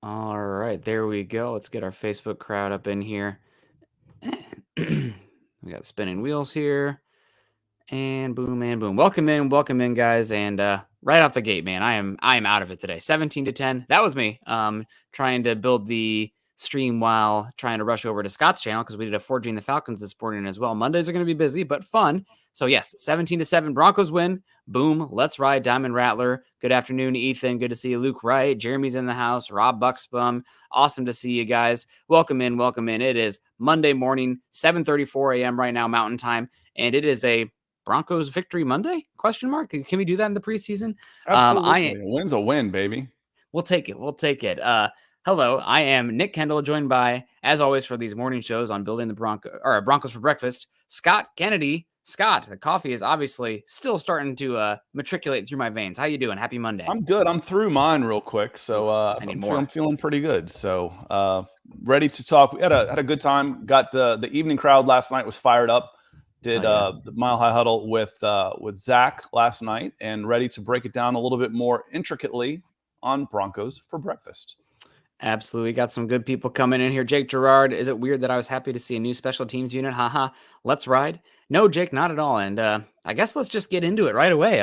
All right, there we go. Let's get our Facebook crowd up in here. We got spinning wheels here. And boom. Welcome in, guys. And right off the gate, man, I am out of it today. 17-10. That was me. Trying to build the stream while trying to rush over to Scott's channel because we did a Forging the Falcons this morning as well. Mondays are going to be busy, but fun. So yes, 17-7. Broncos win. Boom. Let's ride, Diamond Rattler. Good afternoon, Ethan. Good to see you, Luke Wright. Jeremy's in the house. Rob Bucksbum. Awesome to see you guys. Welcome in. It is Monday morning, 7:34 a.m. right now, Mountain Time, and it is a Broncos victory Monday? Question mark. Can we do that in the preseason? Absolutely. A win's a win, baby. We'll take it. Hello, I am Nick Kendell, joined by, as always, for these morning shows on building the Broncos for breakfast, Scott Kennedy. Scott, the coffee is obviously still starting to matriculate through my veins. How you doing? Happy Monday. I'm good. I'm through mine real quick, so I'm feeling pretty good. So ready to talk. We had a good time. Got the evening crowd last night was fired up. Did the Mile High Huddle with Zach last night, and ready to break it down a little bit more intricately on Broncos for breakfast. Absolutely. Got some good people coming in here. Jake Gerard, is it weird that I was happy to see a new special teams unit? Haha. Let's ride. No, Jake, not at all. And I guess let's just get into it right away.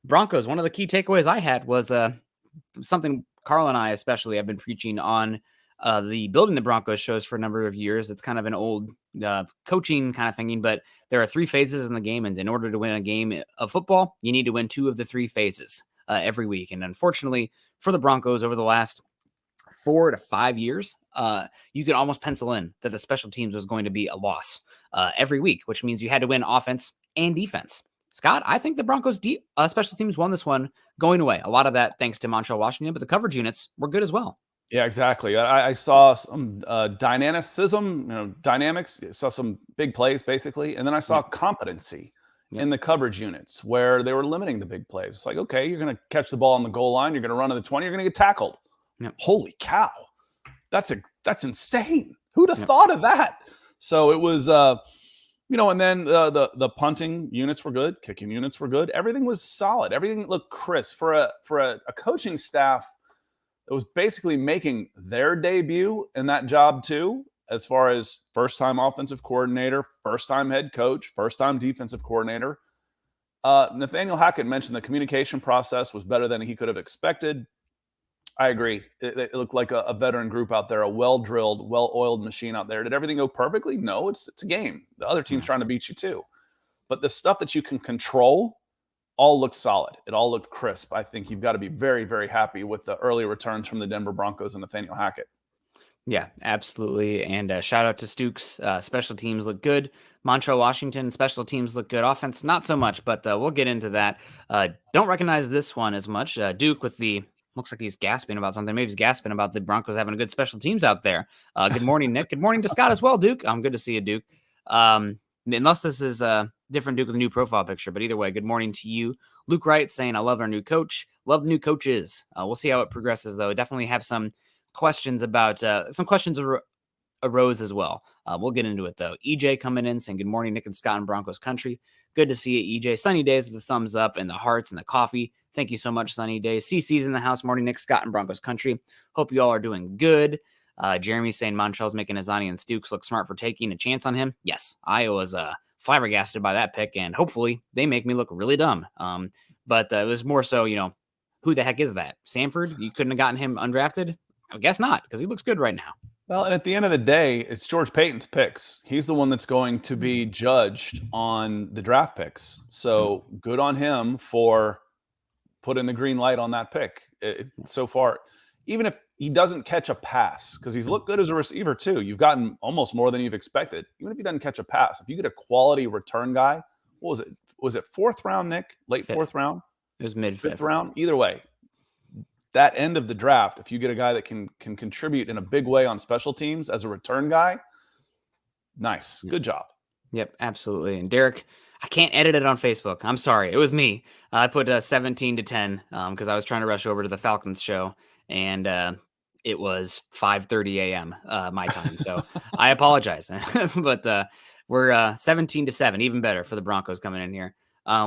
Broncos, one of the key takeaways I had was something Carl and I especially have been preaching on the Building the Broncos shows for a number of years. It's kind of an old coaching kind of thinking, but there are 3 phases in the game. And in order to win a game of football, you need to win 2 of the 3 phases every week. And unfortunately for the Broncos over the last 4 to 5 years, you could almost pencil in that the special teams was going to be a loss every week, which means you had to win offense and defense. Scott, I think the Broncos special teams won this one going away. A lot of that thanks to Montreal Washington, but the coverage units were good as well. Yeah, exactly. I saw some dynamics. I saw some big plays basically, and then I saw competency in the coverage units where they were limiting the big plays. It's like, okay, you're going to catch the ball on the goal line, you're going to run to the 20, you're going to get tackled. Yep. Holy cow, that's insane. Who'd have thought of that? So it was, and then the punting units were good, kicking units were good. Everything was solid. Everything looked crisp for a coaching staff that was basically making their debut in that job too, as far as first-time offensive coordinator, first-time head coach, first-time defensive coordinator. Nathaniel Hackett mentioned the communication process was better than he could have expected. I agree. It looked like a veteran group out there, a well-drilled, well-oiled machine out there. Did everything go perfectly? No, it's a game. The other team's trying to beat you too. But the stuff that you can control all looked solid. It all looked crisp. I think you've got to be very, very happy with the early returns from the Denver Broncos and Nathaniel Hackett. Yeah, absolutely. And shout out to Stukes. Special teams look good. Montreal Washington, special teams look good. Offense, not so much, but we'll get into that. Don't recognize this one as much. Duke with the, looks like he's gasping about something. Maybe he's gasping about the Broncos having a good special teams out there. Good morning, Nick. Good morning to Scott as well, Duke. Good to see you, Duke. Unless this is a different Duke with a new profile picture, but either way, good morning to you. Luke Wright saying, I love our new coach. Love the new coaches. We'll see how it progresses, though. Definitely have some questions about arose as well. We'll get into it, though. EJ coming in saying, good morning, Nick and Scott in Broncos country. Good to see you, EJ. Sunny days with the thumbs up and the hearts and the coffee. Thank you so much, Sunny days. CC's in the house. Morning, Nick, Scott in Broncos country. Hope you all are doing good. Jeremy saying Montreal's making Azani and Stukes look smart for taking a chance on him. Yes, I was flabbergasted by that pick, and hopefully they make me look really dumb. But it was more so, who the heck is that? Sanford? You couldn't have gotten him undrafted? I guess not, because he looks good right now. Well, and at the end of the day, it's George Payton's picks. He's the one that's going to be judged on the draft picks. So good on him for putting the green light on that pick. So far, even if he doesn't catch a pass, because he's looked good as a receiver too. You've gotten almost more than you've expected. Even if he doesn't catch a pass, if you get a quality return guy, what was it? Was it 4th round, Nick? Late 4th round? It was mid-5th round. Either way, that end of the draft, if you get a guy that can contribute in a big way on special teams as a return guy, nice. Good job. Yep, absolutely. And Derek, I can't edit it on Facebook. I'm sorry. It was me. I put 17-10 because I was trying to rush over to the Falcons show, and it was 5:30 a.m. My time. So I apologize. But we're 17-7, even better for the Broncos coming in here.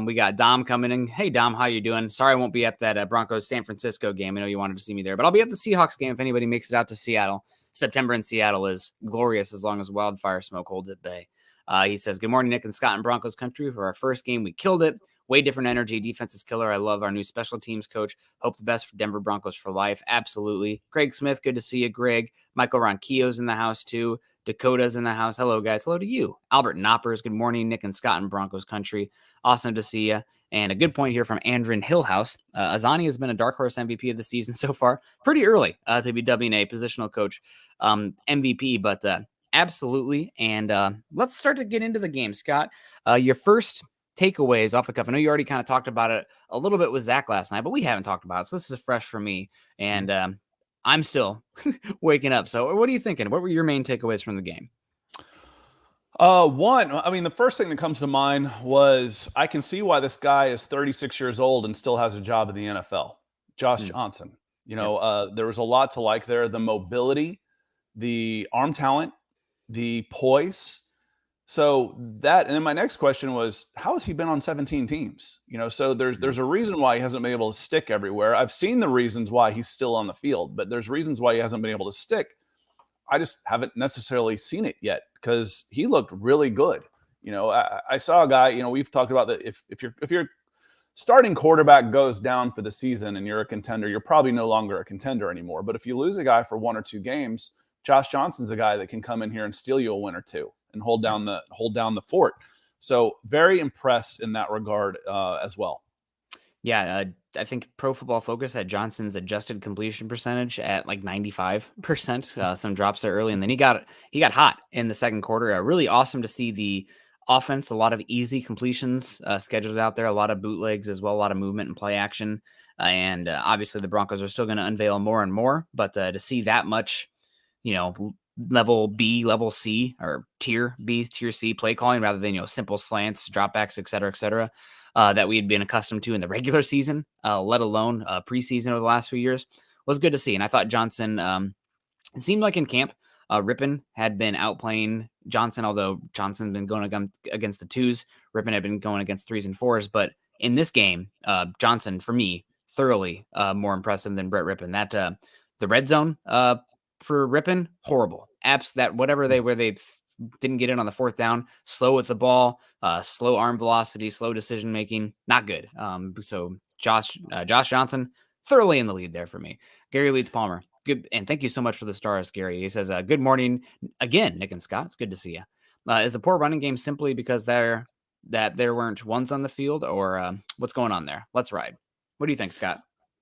We got Dom coming in. Hey, Dom, how you doing? Sorry I won't be at that Broncos San Francisco game. I know you wanted to see me there, but I'll be at the Seahawks game if anybody makes it out to Seattle. September in Seattle is glorious as long as wildfire smoke holds at bay. He says, good morning, Nick and Scott in Broncos country. For our first game, we killed it. Way different energy. Defense is killer. I love our new special teams coach. Hope the best for Denver Broncos for life. Absolutely. Craig Smith, good to see you, Greg. Michael Ronquillo's in the house, too. Dakota's in the house. Hello, guys. Hello to you. Albert Knoppers, good morning, Nick and Scott in Broncos country. Awesome to see you. And a good point here from Andrin Hillhouse. Azani has been a dark horse MVP of the season so far. Pretty early to be dubbing a positional coach MVP, but absolutely. And let's start to get into the game, Scott. Your first takeaways off the cuff. I know you already kind of talked about it a little bit with Zach last night, but we haven't talked about it. So this is fresh for me. And I'm still waking up. So what are you thinking? What were your main takeaways from the game? The first thing that comes to mind was I can see why this guy is 36 years old and still has a job in the NFL. Josh Johnson. There was a lot to like there. The mobility, the arm talent, the poise. So that, and then my next question was, how has he been on 17 teams? So there's a reason why he hasn't been able to stick everywhere. I've seen the reasons why he's still on the field, but there's reasons why he hasn't been able to stick. I just haven't necessarily seen it yet because he looked really good. I saw a guy, we've talked about that. If your starting quarterback goes down for the season and you're a contender, you're probably no longer a contender anymore. But if you lose a guy for 1 or 2 games, Josh Johnson's a guy that can come in here and steal you a win or two and hold down the fort. So very impressed in that regard as well. Yeah, I think Pro Football Focus had Johnson's adjusted completion percentage at like 95%. Some drops there early, and then he got hot in the second quarter. Really awesome to see the offense. A lot of easy completions scheduled out there. A lot of bootlegs as well. A lot of movement and play action. And obviously, the Broncos are still going to unveil more and more. But to see that much, level B, level C, or tier B, tier C play calling rather than simple slants, dropbacks, et cetera, that we had been accustomed to in the regular season, let alone preseason over the last few years, was good to see. And I thought Johnson, it seemed like in camp, Rippon had been outplaying Johnson, although Johnson's been going against the 2s. Rippon had been going against 3s and 4s. But in this game, Johnson, for me, thoroughly more impressive than Brett Rippon. That the red zone for Rippon, horrible. Apps that whatever they didn't get in on the 4th down, slow with the ball, slow arm velocity, slow decision making, not good. So Josh Johnson, thoroughly in the lead there for me. Gary Leeds Palmer, good, and thank you so much for the stars, Gary. He says, "Good morning again, Nick and Scott. It's good to see you." Is a poor running game simply because there weren't ones on the field, or what's going on there? Let's ride. What do you think, Scott?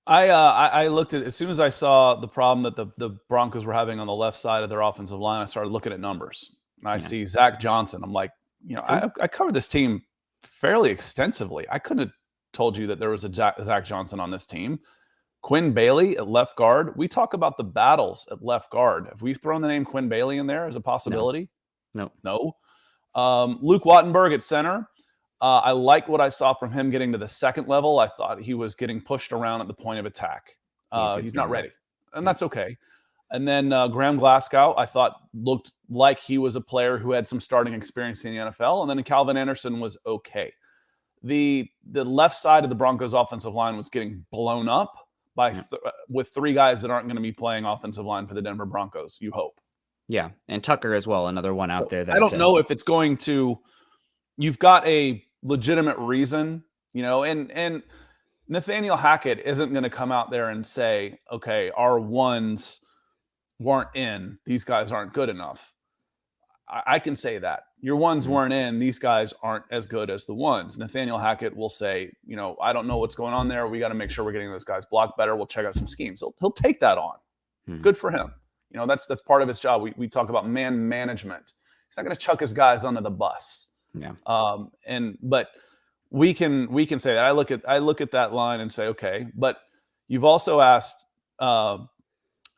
I looked at, as soon as I saw the problem that the Broncos were having on the left side of their offensive line, I started looking at numbers. And I see Zach Johnson. I'm like, I covered this team fairly extensively. I couldn't have told you that there was a Zach Johnson on this team. Quinn Bailey at left guard. We talk about the battles at left guard. Have we thrown the name Quinn Bailey in there as a possibility? No. Luke Wattenberg at center. I like what I saw from him getting to the second level. I thought he was getting pushed around at the point of attack. He's not ready, and that's okay. And then Graham Glasgow, I thought looked like he was a player who had some starting experience in the NFL. And then Calvin Anderson was okay. The left side of the Broncos offensive line was getting blown up by with 3 guys that aren't going to be playing offensive line for the Denver Broncos, you hope. Yeah, and Tucker as well, another one out there. That I don't know if it's going to – you've got a legitimate reason, and Nathaniel Hackett isn't going to come out there and say, okay, our ones weren't in. These guys aren't good enough. I can say that. Your ones weren't in. These guys aren't as good as the ones. Nathaniel Hackett will say, I don't know what's going on there. We got to make sure we're getting those guys blocked better. We'll check out some schemes. He'll take that on. Good for him. That's part of his job. We talk about man management. He's not going to chuck his guys under the bus. Yeah. But we can say that. I look at that line and say, okay. But you've also asked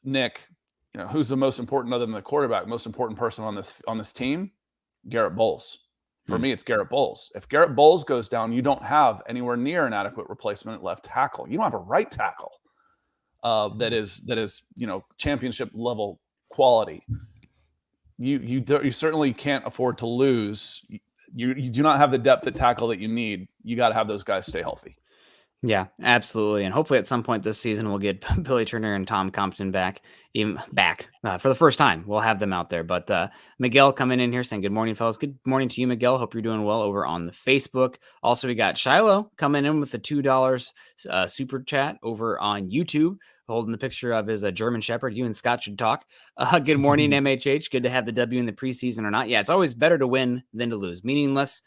Nick, who's the most important other than the quarterback, most important person on this team? Garrett Bowles. For me, it's Garrett Bowles. If Garrett Bowles goes down, you don't have anywhere near an adequate replacement at left tackle. You don't have a right tackle that is championship level quality. You certainly can't afford to lose you do not have the depth at tackle that you need. You got to have those guys stay healthy. Yeah, absolutely. And hopefully at some point this season we'll get Billy Turner and Tom Compton back, for the first time. We'll have them out there. But Miguel coming in here saying, good morning, fellas. Good morning to you, Miguel. Hope you're doing well over on the Facebook. Also, we got Shiloh coming in with the $2 super chat over on YouTube, holding the picture of his German Shepherd. You and Scott should talk. Good morning, MHH. Good to have the W in the preseason or not. Yeah, it's always better to win than to lose. Meaningless.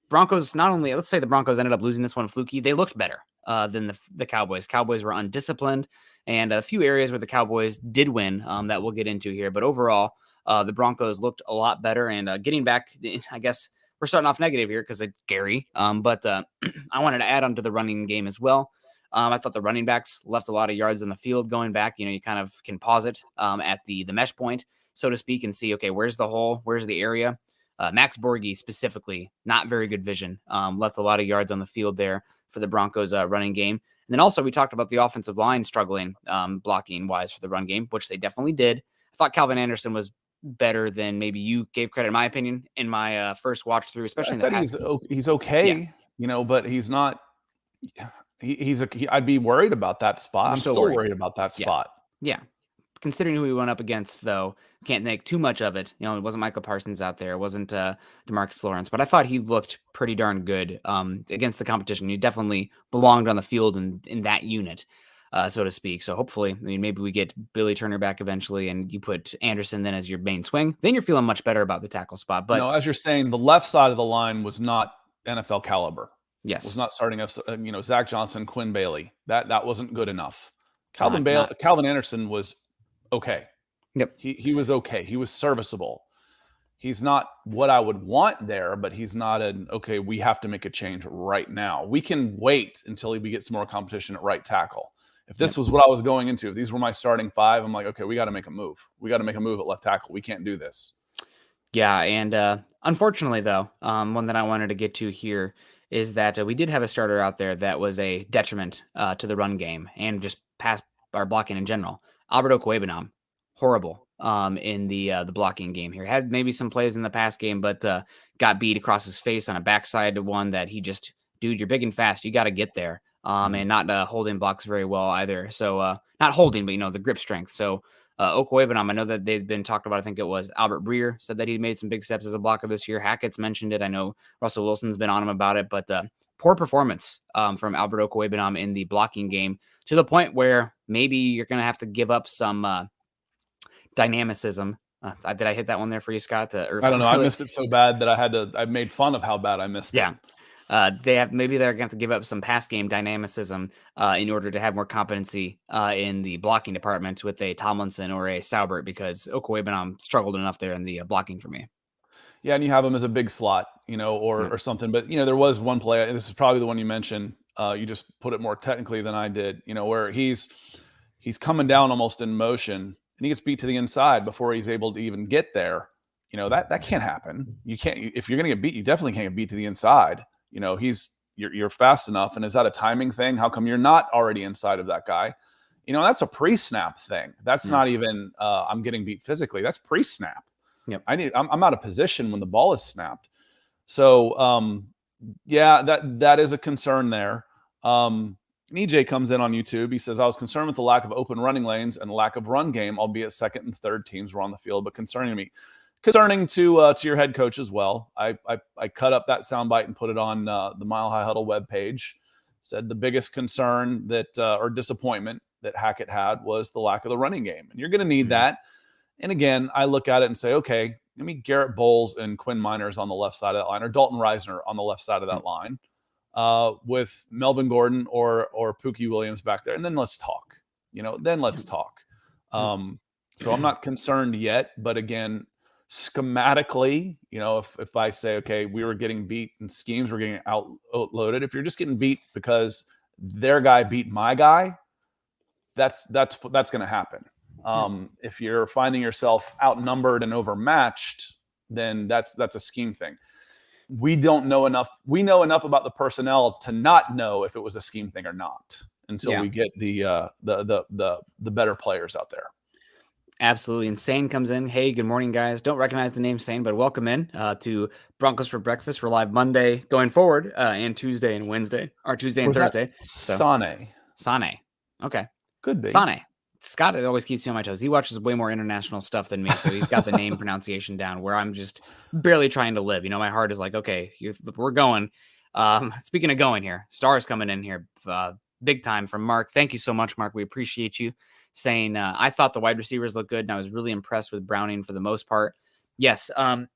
Broncos, not only, let's say the Broncos ended up losing this one fluky, they looked better than the Cowboys. Cowboys were undisciplined, and a few areas where the Cowboys did win that we'll get into here. But overall, the Broncos looked a lot better. And getting back, I guess we're starting off negative here because of Gary. But I wanted to add on to the running game as well. I thought the running backs left a lot of yards on the field going back. You kind of can pause it at the mesh point, so to speak, and see, okay, where's the hole? Where's the area? Max Borghi specifically, not very good vision. Left a lot of yards on the field there for the Broncos running game. And then also we talked about the offensive line struggling blocking wise for the run game, which they definitely did. I thought Calvin Anderson was better than maybe you gave credit, in my opinion, in my first watch through, especially in the past. He's okay, but he's not. I'd be worried about that spot. I'm still worried about that spot. Yeah. Considering who we went up against, though, can't make too much of it. It wasn't Michael Parsons out there. It wasn't DeMarcus Lawrence. But I thought he looked pretty darn good against the competition. He definitely belonged on the field in that unit, so to speak. So hopefully, maybe we get Billy Turner back eventually, and you put Anderson then as your main swing. Then you're feeling much better about the tackle spot. But as you're saying, the left side of the line was not NFL caliber. Yes. Was not starting up, Zach Johnson, Quinn Bailey. That wasn't good enough. Calvin Anderson was okay. Yep. He was okay. He was serviceable. He's not what I would want there, but he's not we have to make a change right now. We can wait until we get some more competition at right tackle. If this was what I was going into, if these were my starting five, I'm like, okay, we got to make a move. We got to make a move at left tackle. We can't do this. Yeah, and unfortunately, though, one that I wanted to get to here is that we did have a starter out there that was a detriment to the run game and just pass our blocking in general. Albert Okwuegbunam, horrible in the blocking game here. Had maybe some plays in the past game, but got beat across his face on a backside one that he just, dude, you're big and fast. You got to get there. And not holding blocks very well either. So not holding, but, the grip strength. So Okwuegbunam, I know that they've been talked about. I think it was Albert Breer said that he made some big steps as a blocker this year. Hackett's mentioned it. I know Russell Wilson's been on him about it, but poor performance from Albert Okwuegbunam in the blocking game to the point where maybe you're going to have to give up some dynamicism. Did I hit that one there for you, Scott? I don't know. I missed it so bad that I made fun of how bad I missed it. They're going to have to give up some pass game dynamicism in order to have more competency in the blocking department with a Tomlinson or a Saubert, because Okwuegbunam struggled enough there in the blocking for me. Yeah, and you have him as a big slot, or something. But, there was one play, and this is probably the one you mentioned. You just put it more technically than I did, where he's coming down almost in motion, and he gets beat to the inside before he's able to even get there. That can't happen. You can't. If you're going to get beat, you definitely can't get beat to the inside. You're fast enough. And is that a timing thing? How come you're not already inside of that guy? That's a pre-snap thing. That's not even I'm getting beat physically. That's pre-snap. Yep. I'm out of position when the ball is snapped. So that is a concern there. EJ comes in on YouTube. He says, I was concerned with the lack of open running lanes and lack of run game, albeit second and third teams were on the field, but concerning to your head coach as well. I cut up that soundbite and put it on the Mile High Huddle webpage. Said the biggest concern or disappointment that Hackett had was the lack of the running game. And you're going to need that. And again, I look at it and say, okay, give me Garrett Bowles and Quinn Miners on the left side of that line, or Dalton Reisner on the left side of that line, with Melvin Gordon or Pookie Williams back there. And then let's talk, So I'm not concerned yet, but again, schematically, if I say, okay, we were getting beat in schemes, we're getting outloaded. If you're just getting beat because their guy beat my guy, that's going to happen. If you're finding yourself outnumbered and overmatched, then that's a scheme thing. We don't know enough. We know enough about the personnel to not know if it was a scheme thing or not until we get the better players out there. Absolutely. Insane comes in. Hey, good morning, guys. Don't recognize the name Sane, but welcome in to Broncos for Breakfast. We're live Monday going forward and Tuesday and Wednesday, or Tuesday Or and is that Thursday. So, Sane? Sane. Okay. Could be. Sane. Scott always keeps me on my toes. He watches way more international stuff than me, so he's got the name pronunciation down where I'm just barely trying to live. My heart is like, okay, we're going. Speaking of going here, stars coming in here. Big time from Mark. Thank you so much, Mark. We appreciate you saying, I thought the wide receivers looked good, and I was really impressed with Browning for the most part. Yes. I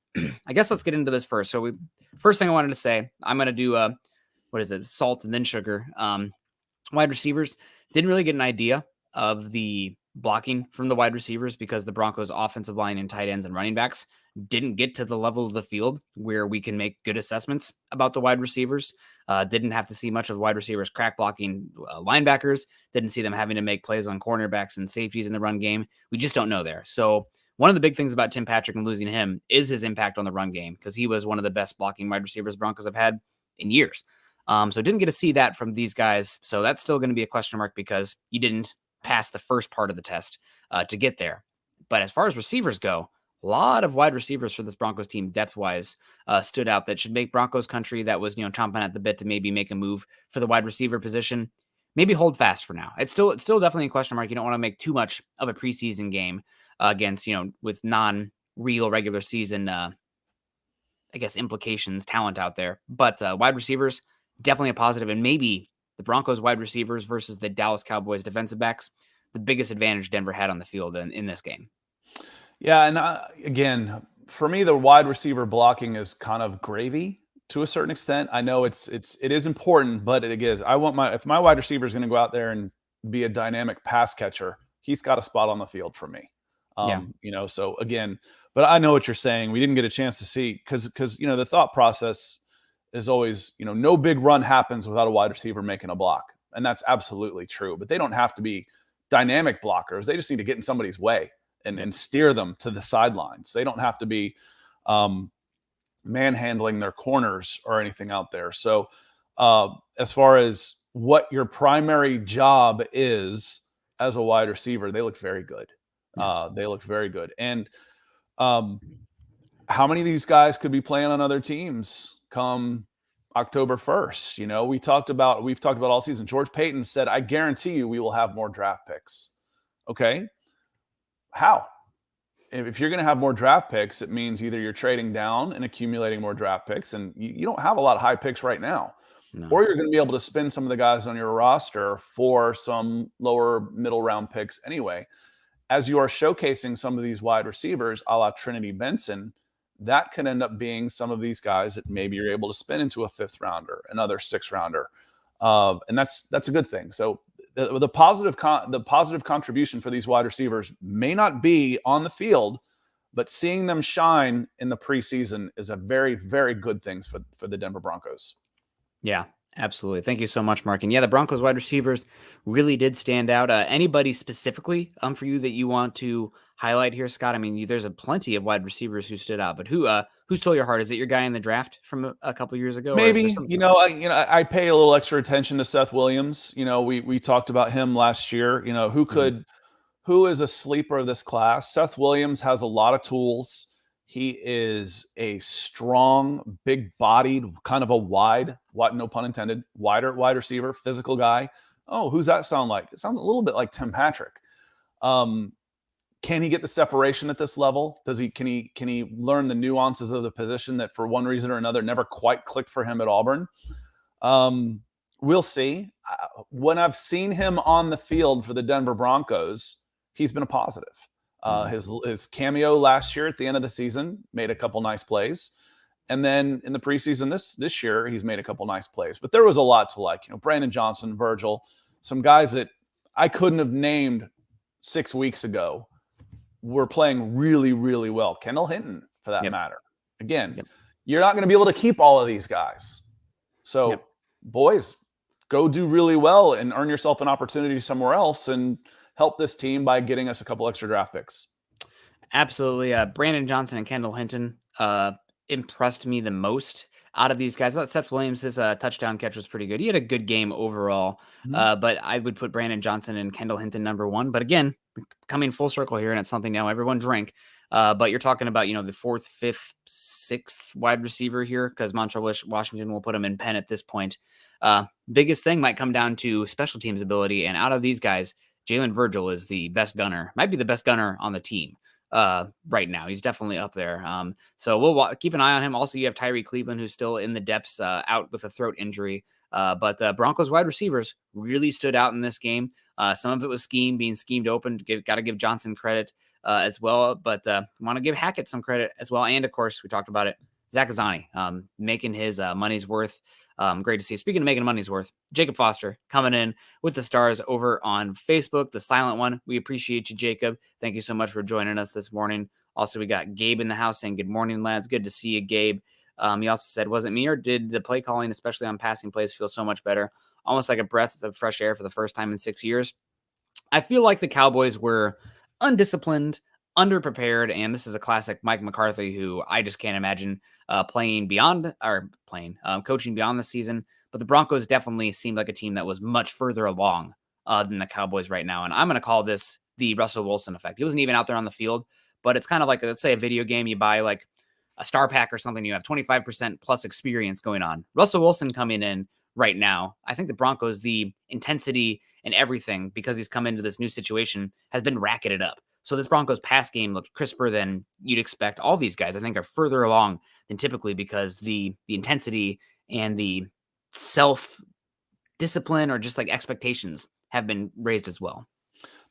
guess let's get into this first. So first thing I wanted to say, I'm going to do, what is it? Salt and then sugar. Wide receivers, didn't really get an idea of the blocking from the wide receivers because the Broncos offensive line and tight ends and running backs didn't get to the level of the field where we can make good assessments about the wide receivers. Didn't have to see much of wide receivers crack blocking linebackers. Didn't see them having to make plays on cornerbacks and safeties in the run game. We just don't know there. So one of the big things about Tim Patrick and losing him is his impact on the run game because he was one of the best blocking wide receivers Broncos have had in years. So didn't get to see that from these guys. So that's still going to be a question mark because you didn't pass the first part of the test to get there. But as far as receivers go, a lot of wide receivers for this Broncos team depth-wise stood out that should make Broncos country that was, chomping at the bit to maybe make a move for the wide receiver position. Maybe hold fast for now. It's still definitely a question mark. You don't want to make too much of a preseason game against, with non-real regular season, I guess, implications, talent out there. But wide receivers, definitely a positive, and maybe the Broncos wide receivers versus the Dallas Cowboys defensive backs, the biggest advantage Denver had on the field in this game. Yeah, and again, for me, the wide receiver blocking is kind of gravy to a certain extent. I know it is important, but it is. If my wide receiver is going to go out there and be a dynamic pass catcher, he's got a spot on the field for me. So again, but I know what you're saying. We didn't get a chance to see because the thought process is always, no big run happens without a wide receiver making a block. And that's absolutely true. But they don't have to be dynamic blockers. They just need to get in somebody's way and steer them to the sidelines. They don't have to be manhandling their corners or anything out there. So as far as what your primary job is as a wide receiver, they look very good. Yes. They look very good. And how many of these guys could be playing on other teams come October 1st? We've talked about all season. George Payton said, I guarantee you we will have more draft picks. Okay. How? If you're going to have more draft picks, it means either you're trading down and accumulating more draft picks, and you don't have a lot of high picks right now. No. Or you're going to be able to spend some of the guys on your roster for some lower middle round picks anyway. As you are showcasing some of these wide receivers, a la Trinity Benson, that can end up being some of these guys that maybe you're able to spin into a 5th rounder, another 6th rounder. And that's a good thing. So the positive contribution for these wide receivers may not be on the field, but seeing them shine in the preseason is a very, very good thing for the Denver Broncos. Yeah, absolutely. Thank you so much, Mark. And yeah, the Broncos wide receivers really did stand out. Anybody specifically for you that you want to highlight here, Scott? I mean, there's plenty of wide receivers who stood out, but who stole your heart? Is it your guy in the draft from a couple years ago? Maybe, I pay a little extra attention to Seth Williams. We talked about him last year. Who is a sleeper of this class? Seth Williams has a lot of tools. He is a strong, big-bodied, kind of a wide, no pun intended, wide receiver, physical guy. Oh, who's that sound like? It sounds a little bit like Tim Patrick. Can he get the separation at this level? Can he learn the nuances of the position that for one reason or another never quite clicked for him at Auburn? We'll see. When I've seen him on the field for the Denver Broncos, he's been a positive. His cameo last year at the end of the season made a couple nice plays. And then in the preseason this year, he's made a couple nice plays. But there was a lot to like. Brandon Johnson, Virgil, some guys that I couldn't have named 6 weeks ago were playing really, really well. Kendall Hinton, for that matter. Again, you're not going to be able to keep all of these guys. So, boys, go do really well and earn yourself an opportunity somewhere else and help this team by getting us a couple extra draft picks. Absolutely. Brandon Johnson and Kendall Hinton impressed me the most out of these guys. I thought Seth Williams, his touchdown catch was pretty good. He had a good game overall, but I would put Brandon Johnson and Kendall Hinton number one. But again, coming full circle here, and it's something now everyone drink. But you're talking about, the fourth, fifth, sixth wide receiver here, because Montreal Washington will put him in pen at this point. Biggest thing might come down to special teams ability. And out of these guys, Jalen Virgil is the best gunner, might be the best gunner on the team right now. He's definitely up there. So we'll keep an eye on him. Also, you have Tyree Cleveland, who's still in the depths, out with a throat injury. But the Broncos wide receivers really stood out in this game. Some of it was being schemed open. Got to give Johnson credit as well. But want to give Hackett some credit as well. And of course, we talked about it, Zach Azzani, making his money's worth. Great to see. Speaking of making money's worth, Jacob Foster coming in with the stars over on Facebook, the silent one. We appreciate you, Jacob. Thank you so much for joining us this morning. Also, we got Gabe in the house saying, good morning, lads. Good to see you, Gabe. He also said, was it me or did the play calling, especially on passing plays, feel so much better? Almost like a breath of fresh air for the first time in 6 years. I feel like the Cowboys were undisciplined, underprepared, and this is a classic Mike McCarthy, who I just can't imagine coaching beyond the season. But the Broncos definitely seemed like a team that was much further along than the Cowboys right now. And I'm going to call this the Russell Wilson effect. He wasn't even out there on the field, but it's kind of like, let's say, a video game. You buy like a star pack or something, you have 25% plus experience going on. Russell Wilson coming in right now, I think the Broncos, the intensity and everything, because he's come into this new situation, has been racketed up. So this Broncos pass game looked crisper than you'd expect. All these guys, I think, are further along than typically, because the intensity and the self-discipline or just like expectations have been raised as well.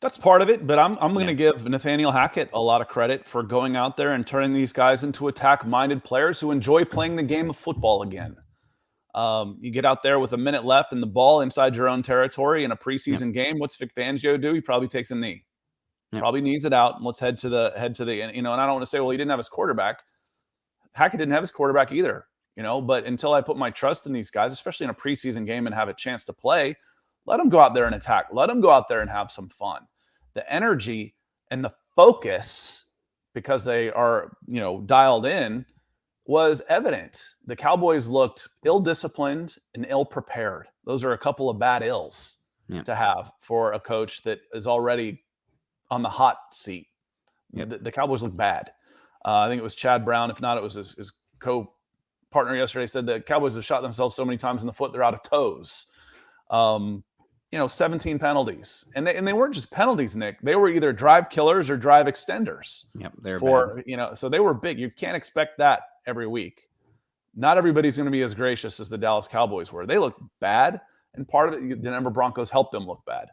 That's part of it, but I'm going to give Nathaniel Hackett a lot of credit for going out there and turning these guys into attack-minded players who enjoy playing the game of football again. You get out there with a minute left and the ball inside your own territory in a preseason game. What's Vic Fangio do? He probably takes a knee. Probably knees it out, and let's head to the and I don't want to say, well, he didn't have his quarterback. Hackett didn't have his quarterback either, but until I put my trust in these guys, especially in a preseason game, and have a chance to play, let them go out there and attack. Let them go out there and have some fun. The energy and the focus, because they are, dialed in, was evident. The Cowboys looked ill-disciplined and ill-prepared. Those are a couple of bad ills to have for a coach that is already on the hot seat. The Cowboys look bad. I think it was Chad Brown. If not, it was his co-partner yesterday, said the Cowboys have shot themselves so many times in the foot, they're out of toes. 17 penalties. And they weren't just penalties, Nick. They were either drive killers or drive extenders. They're bad. So they were big. You can't expect that every week. Not everybody's going to be as gracious as the Dallas Cowboys were. They looked bad, and part of it, the Denver Broncos helped them look bad.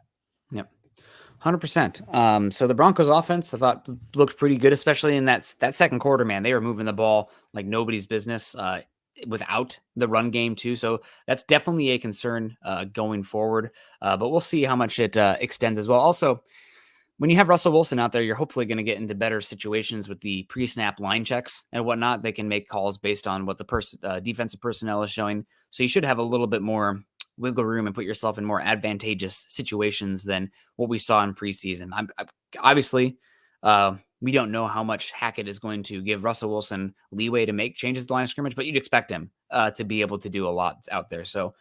100%. So the Broncos offense, I thought, looked pretty good, especially in that second quarter, man. They were moving the ball like nobody's business without the run game too. So that's definitely a concern going forward. But we'll see how much it extends as well. Also, when you have Russell Wilson out there, you're hopefully going to get into better situations with the pre-snap line checks and whatnot. They can make calls based on what the defensive personnel is showing. So you should have a little bit more wiggle room and put yourself in more advantageous situations than what we saw in preseason. Obviously, we don't know how much Hackett is going to give Russell Wilson leeway to make changes to the line of scrimmage, but you'd expect him to be able to do a lot out there. So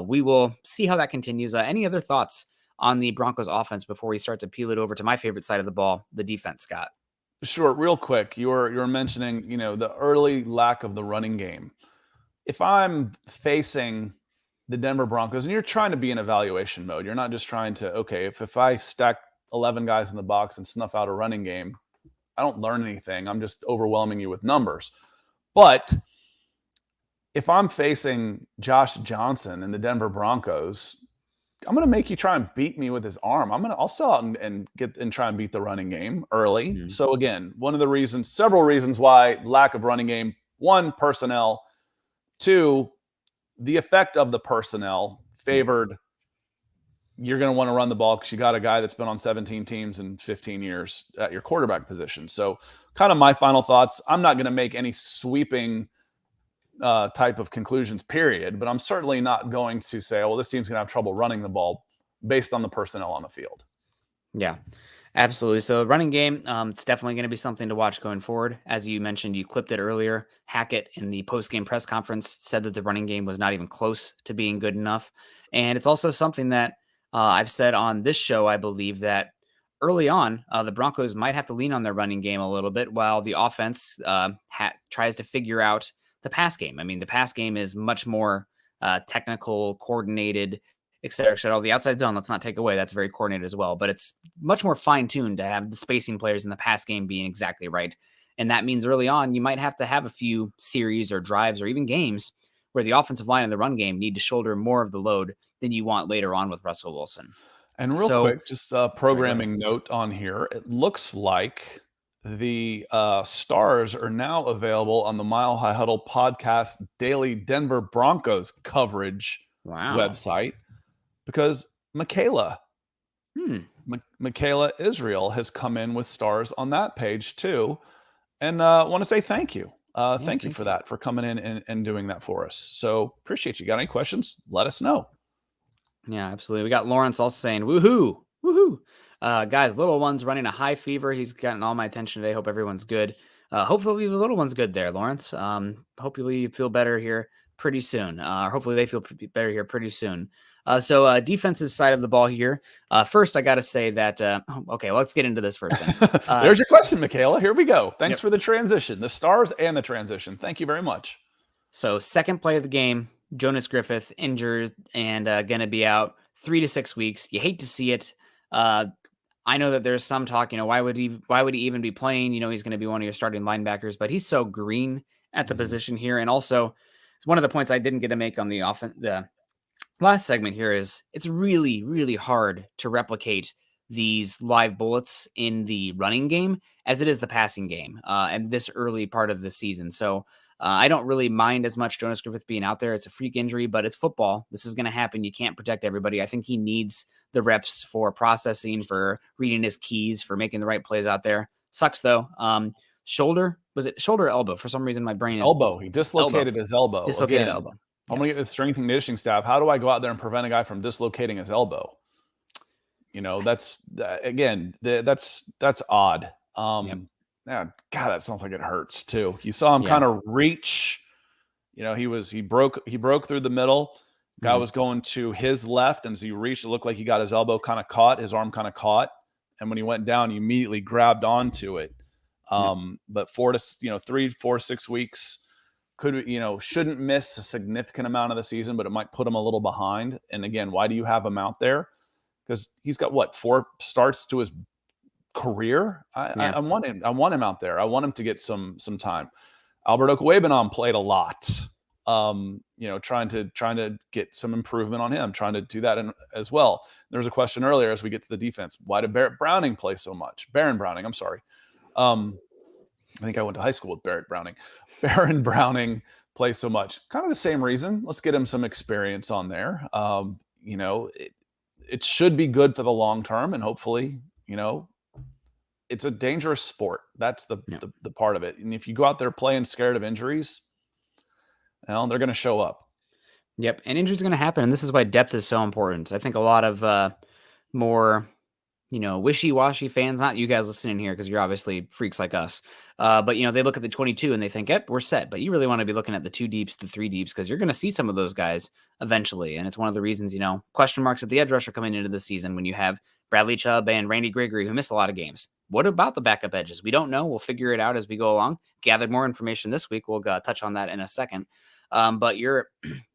we will see how that continues. Any other thoughts on the Broncos offense before we start to peel it over to my favorite side of the ball, the defense, Scott? Sure. Real quick, you're mentioning, the early lack of the running game. If I'm facing the Denver Broncos and you're trying to be in evaluation mode, you're not just trying to, okay, if I stack 11 guys in the box and snuff out a running game, I don't learn anything. I'm just overwhelming you with numbers. But if I'm facing Josh Johnson and the Denver Broncos, I'm going to make you try and beat me with his arm. I'll sell out and try and beat the running game early. Mm-hmm. So again, several reasons why lack of running game. One, personnel. Two, the effect of the personnel favored. You're going to want to run the ball because you got a guy that's been on 17 teams in 15 years at your quarterback position. So kind of my final thoughts. I'm not going to make any sweeping type of conclusions, period. But I'm certainly not going to say, oh, well, this team's going to have trouble running the ball based on the personnel on the field. Yeah. Absolutely. So running game, it's definitely going to be something to watch going forward. As you mentioned, you clipped it earlier. Hackett in the post-game press conference said that the running game was not even close to being good enough. And it's also something that I've said on this show, I believe that early on, the Broncos might have to lean on their running game a little bit while the offense tries to figure out the pass game. I mean, the pass game is much more technical, coordinated, et cetera, et cetera. The outside zone, let's not take away. That's very coordinated as well, but it's much more fine tuned to have the spacing players in the pass game being exactly right. And that means early on, you might have to have a few series or drives or even games where the offensive line and the run game need to shoulder more of the load than you want later on with Russell Wilson. And real So, quick, just a sorry, go ahead. programming note on here. It looks like the stars are now available on the Mile High Huddle podcast daily Denver Broncos coverage Wow. website because Hmm. Michaela Israel has come in with stars on that page too. And want to say thank you. Yeah, Thank you thank for you. that, for coming in and doing that for us. So appreciate you. Got any questions? Let us know. Yeah, absolutely. We got Lawrence also saying, woohoo, woohoo. Guys, little one's running a high fever. He's gotten all my attention today. Hope everyone's good. Hopefully the little one's good there, Lawrence. Hopefully you feel better here pretty soon. Hopefully they feel better here pretty soon. So defensive side of the ball here. First, I got to say that, okay, let's get into this first then. There's your question, Michaela. Here we go. Thanks Yep. for the transition, the stars and the transition. Thank you very much. So second play of the game, Jonas Griffith injured and going to be out 3 to 6 weeks. You hate to see it. Uh, I know that there's some talk, why would he even be playing? He's going to be one of your starting linebackers, but he's so green at the position here. And also, it's one of the points I didn't get to make on the last segment here is it's really, really hard to replicate these live bullets in the running game as it is the passing game and this early part of the season. So I don't really mind as much Jonas Griffith being out there. It's a freak injury, but it's football. This is going to happen. You can't protect everybody. I think he needs the reps for processing, for reading his keys, for making the right plays out there. Sucks though. Shoulder, was it shoulder or elbow? For some reason, my brain is Elbow. He dislocated his elbow. dislocated Again, elbow. I'm going to Yes. get the strength and conditioning staff. How do I go out there and prevent a guy from dislocating his elbow? That's odd. Yep. Yeah, God, that sounds like it hurts too. You saw him Yeah. kind of reach. He broke through the middle. Guy Mhm. was going to his left, and as he reached, it looked like he got his elbow kind of caught, his arm kind of caught, and when he went down, he immediately grabbed onto it. Yep. But 3, 4, 6 weeks shouldn't miss a significant amount of the season, but it might put him a little behind. And again, why do you have him out there? Because he's got 4 starts to his career. I want him out there. I want him to get some time. Albert Okwuegbunam played a lot. Trying to get some improvement on him, trying to do that as well. There was a question earlier as we get to the defense. Why did Barrett Browning play so much? Baron Browning, I'm sorry. I think I went to high school with Barrett Browning. Baron Browning plays so much. Kind of the same reason. Let's get him some experience on there. It should be good for the long term, and hopefully, it's a dangerous sport. That's the part of it. And if you go out there playing scared of injuries, well, they're going to show up. Yep. And injuries are going to happen. And this is why depth is so important. I think a lot of more, wishy-washy fans, not you guys listening here because you're obviously freaks like us. But, they look at the 22 and they think, yep, we're set. But you really want to be looking at the 2 deeps, the 3 deeps, because you're going to see some of those guys eventually. And it's one of the reasons, question marks at the edge rusher coming into the season when you have Bradley Chubb and Randy Gregory who miss a lot of games. What about the backup edges? We don't know. We'll figure it out as we go along. Gathered more information this week. We'll touch on that in a second. But you're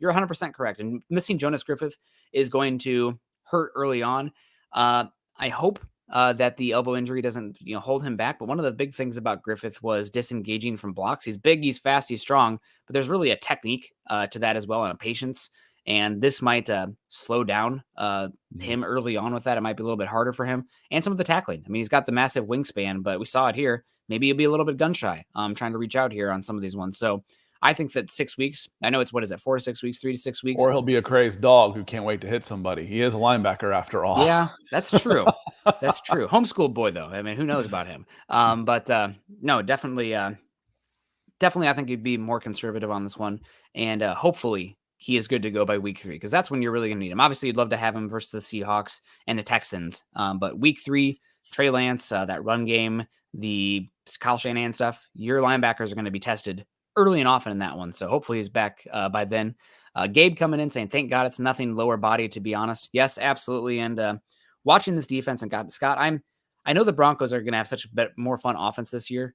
100% correct. And missing Jonas Griffith is going to hurt early on. I hope that the elbow injury doesn't hold him back. But one of the big things about Griffith was disengaging from blocks. He's big, he's fast, he's strong, but there's really a technique to that as well and a patience. And this might slow down him early on with that. It might be a little bit harder for him. And some of the tackling. I mean, he's got the massive wingspan, but we saw it here. Maybe he'll be a little bit gun shy trying to reach out here on some of these ones. So I think that 6 weeks, I know it's, 4 to 6 weeks, 3 to 6 weeks. Or he'll be a crazy dog who can't wait to hit somebody. He is a linebacker after all. Yeah, that's true. That's true. Homeschool boy, though. I mean, who knows about him? But no, definitely, I think you'd be more conservative on this one. And hopefully he is good to go by week 3, because that's when you're really going to need him. Obviously, you'd love to have him versus the Seahawks and the Texans. But week 3, Trey Lance, that run game, the Kyle Shanahan stuff, your linebackers are going to be tested early and often in that one. So hopefully he's back by then. Gabe coming in saying, thank God it's nothing lower body, to be honest. Yes, absolutely. And watching this defense, and God, Scott, I know the Broncos are going to have such a bit more fun offense this year.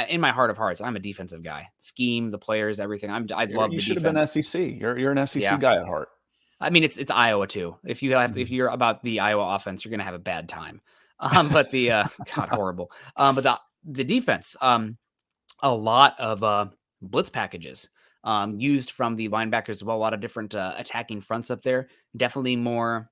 In my heart of hearts, I'm a defensive guy. Scheme, the players, everything. I love the defense. You should have been SEC. You're an SEC Yeah. guy at heart. I mean, it's Iowa too. If you're about the Iowa offense, you're going to have a bad time. But the God, horrible. But the defense, a lot of blitz packages used from the linebackers as well. A lot of different attacking fronts up there. Definitely more,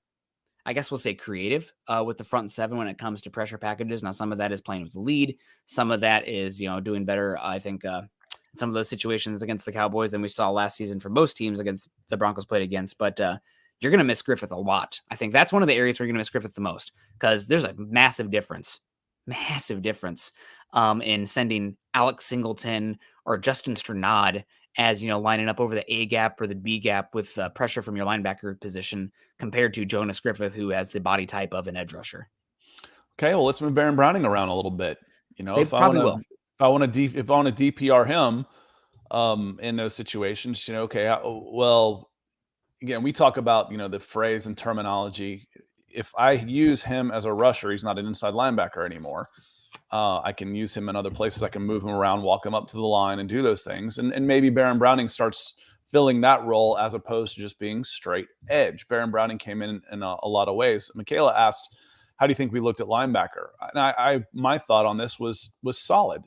I guess we'll say, creative with the front seven when it comes to pressure packages. Now, some of that is playing with the lead. Some of that is, doing better, I think, in some of those situations against the Cowboys than we saw last season for most teams against the Broncos played against. But you're going to miss Griffith a lot. I think that's one of the areas where you're going to miss Griffith the most, because there's a massive difference in sending Alex Singleton or Justin Strnad as, lining up over the A gap or the B gap with pressure from your linebacker position compared to Jonas Griffith, who has the body type of an edge rusher. Okay, well, let's move Baron Browning around a little bit. They probably will. If I want to DPR him in those situations, well, again, we talk about, the phrase and terminology. If I use him as a rusher, he's not an inside linebacker anymore. I can use him in other places. I can move him around, walk him up to the line, and do those things. And maybe Baron Browning starts filling that role as opposed to just being straight edge. Baron Browning came in a lot of ways. Michaela asked, how do you think we looked at linebacker? And my thought on this was solid.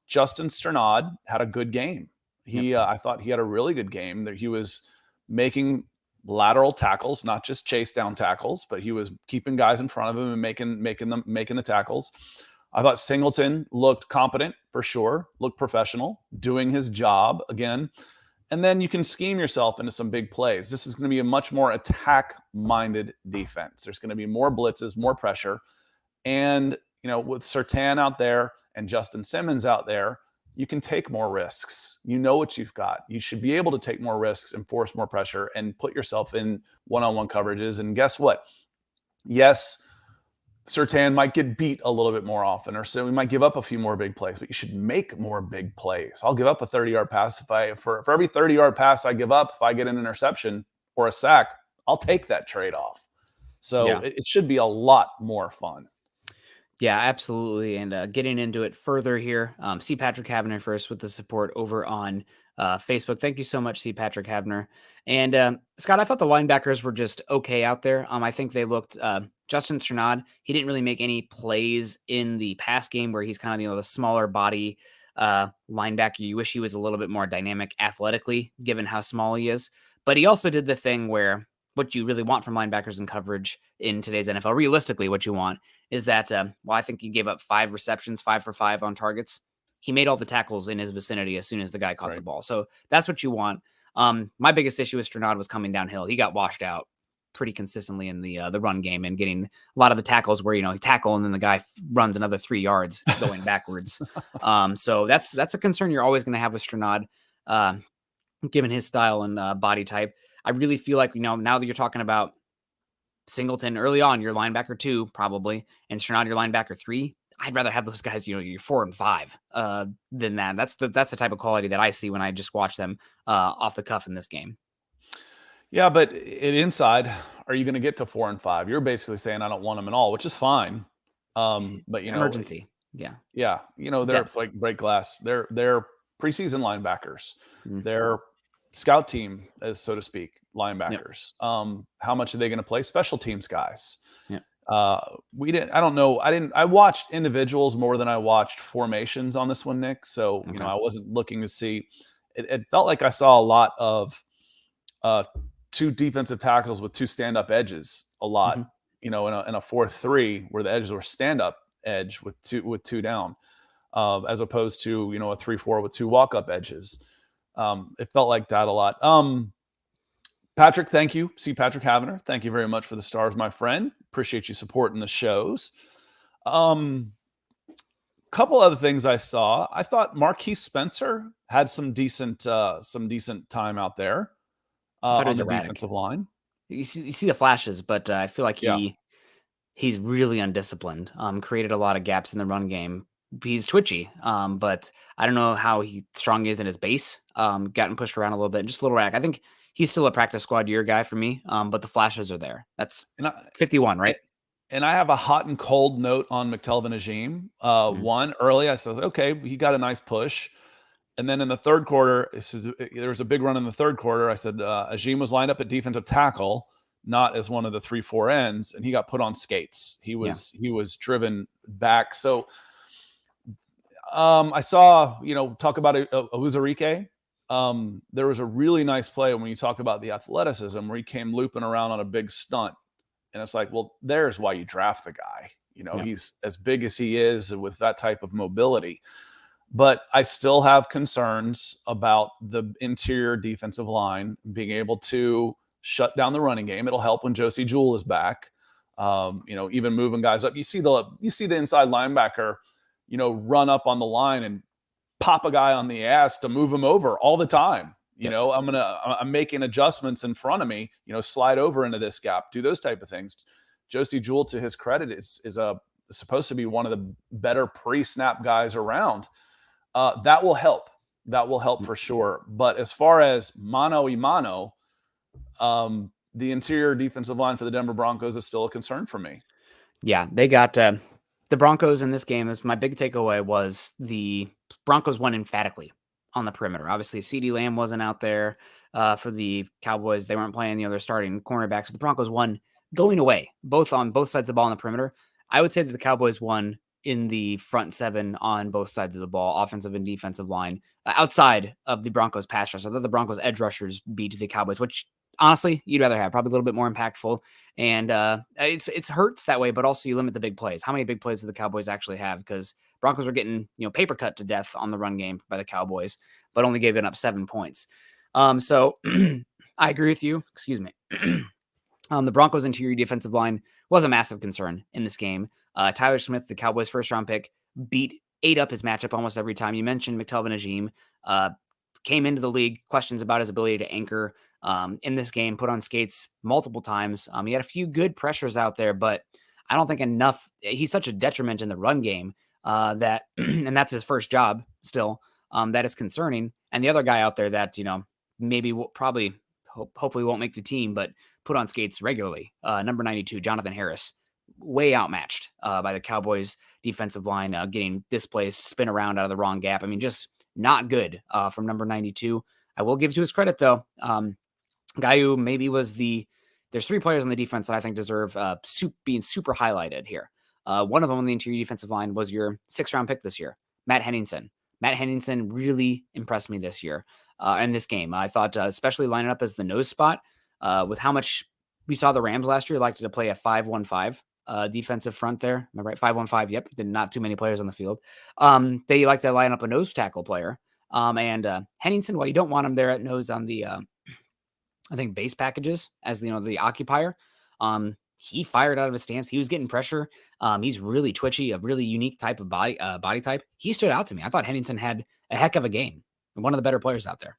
Justin Strnad had a good game. I thought he had a really good game. That he was making lateral tackles, not just chase down tackles, but he was keeping guys in front of him and making the tackles. I thought Singleton looked competent for sure, looked professional, doing his job again. And then you can scheme yourself into some big plays. This is going to be a much more attack-minded defense. There's going to be more blitzes, more pressure. And, with Surtain out there and Justin Simmons out there, you can take more risks. You know what you've got. You should be able to take more risks and force more pressure and put yourself in one-on-one coverages. And guess what? Yes, Surtain might get beat a little bit more often, or so we might give up a few more big plays, but you should make more big plays. I'll give up a 30-yard pass for every 30-yard pass I give up, if I get an interception or a sack, I'll take that trade-off. So yeah, it should be a lot more fun. Yeah, absolutely. And getting into it further here, C. Patrick Havner first with the support over on Facebook. Thank you so much, C. Patrick Havner. And Scott, I thought the linebackers were just okay out there. I think they looked Justin Strnad. He didn't really make any plays in the pass game where he's kind of the smaller body linebacker. You wish he was a little bit more dynamic athletically, given how small he is. But he also did the thing where what you really want from linebackers in coverage in today's NFL, realistically, what you want is that, I think he gave up 5 receptions, 5 for 5 on targets. He made all the tackles in his vicinity as soon as the guy caught the ball. So that's what you want. My biggest issue with Strnad was coming downhill. He got washed out pretty consistently in the run game and getting a lot of the tackles where, he tackle and then the guy runs another 3 yards going backwards. So that's a concern you're always going to have with Strnad, given his style and body type. I really feel like, now that you're talking about Singleton early on, your linebacker 2 probably, and Strnad your linebacker 3, I'd rather have those guys, your 4 and 5 than that. That's the type of quality that I see when I just watch them off the cuff in this game. Yeah, but inside, are you going to get to 4 and 5? You're basically saying I don't want them at all, which is fine. But emergency. Yeah. They're like break glass. They're preseason linebackers. Mm-hmm. They're scout team, as so to speak, linebackers. Yep. How much are they going to play? Special teams guys. Yeah. I don't know. I watched individuals more than I watched formations on this one, Nick. So, okay. I wasn't looking to see, it felt like I saw a lot of 2 defensive tackles with 2 stand-up edges a lot, mm-hmm. In a 4-3 where the edges were stand-up edge with two down, as opposed to, a 3-4 with 2 walk-up edges. It felt like that a lot. Patrick, thank you. C. Patrick Havner, thank you very much for the stars, my friend. Appreciate you supporting the shows. Couple other things I saw. I thought Marquise Spencer had some decent time out there on the defensive line. You see the flashes, but I feel like he he's really undisciplined. Created a lot of gaps in the run game. He's twitchy, but I don't know how strong he is in his base. Gotten pushed around a little bit, just a little rack. I think he's still a practice squad year guy for me, but the flashes are there. That's And 51, right? and I have a hot and cold note on McTelvin Najim. Mhm. One, early, I said, okay, he got a nice push. And then in the third quarter, there was a big run in the third quarter. I said, Ajim was lined up at defensive tackle, not as one of the 3-4 ends, and he got put on skates. He was driven back. So I saw, talk about Uzarike. There was a really nice play when you talk about the athleticism where he came looping around on a big stunt. And it's like, well, there's why you draft the guy. Yeah. He's as big as he is with that type of mobility. But I still have concerns about the interior defensive line being able to shut down the running game. It'll help when Josie Jewell is back. Even moving guys up. You see the inside linebacker, run up on the line and pop a guy on the ass to move him over all the time. I'm making adjustments in front of me, slide over into this gap, do those type of things. Josie Jewell, to his credit, is supposed to be one of the better pre-snap guys around. That will help. That will help for sure. But as far as mano y mano, the interior defensive line for the Denver Broncos is still a concern for me. Yeah, they got the Broncos in this game. Is my big takeaway was the Broncos won emphatically on the perimeter. Obviously, CeeDee Lamb wasn't out there for the Cowboys. They weren't playing the other starting cornerbacks. So the Broncos won going away, both on both sides of the ball on the perimeter. I would say that the Cowboys won in the front seven on both sides of the ball, offensive and defensive line, outside of the Broncos pass rush. I thought the Broncos edge rushers beat the Cowboys, which honestly you'd rather have, probably a little bit more impactful. And it's hurts that way, but also you limit the big plays. How many big plays do the Cowboys actually have? Because Broncos are getting paper cut to death on the run game by the Cowboys, but only giving up 7 points. So I agree with you. Excuse me. The Broncos' interior defensive line was a massive concern in this game. Tyler Smith, the Cowboys' first-round pick, ate up his matchup almost every time. You mentioned McTelvin Najim. Came into the league, questions about his ability to anchor in this game, put on skates multiple times. He had a few good pressures out there, but I don't think enough. He's such a detriment in the run game that, and that's his first job still, that it's concerning. And the other guy out there that, maybe hopefully won't make the team, but put on skates regularly, number 92, Jonathan Harris, way outmatched by the Cowboys defensive line, getting displaced, spin around out of the wrong gap. I mean, just not good from number 92. I will give to his credit, though. Guy who maybe was there's 3 players on the defense that I think deserve being super highlighted here. One of them on the interior defensive line was your 6th-round pick this year, Matt Henningsen. Matt Henningsen really impressed me this year in this game. I thought, especially lining up as the nose spot, with how much we saw the Rams last year, liked to play a 5-1-5 defensive front there. Am I right? 5-1-5. Yep. Not too many players on the field. They like to line up a nose tackle player. And Henningsen, while you don't want him there at nose on the, I think, base packages as the occupier, he fired out of his stance. He was getting pressure. He's really twitchy, a really unique type of body type. He stood out to me. I thought Henningsen had a heck of a game. One of the better players out there.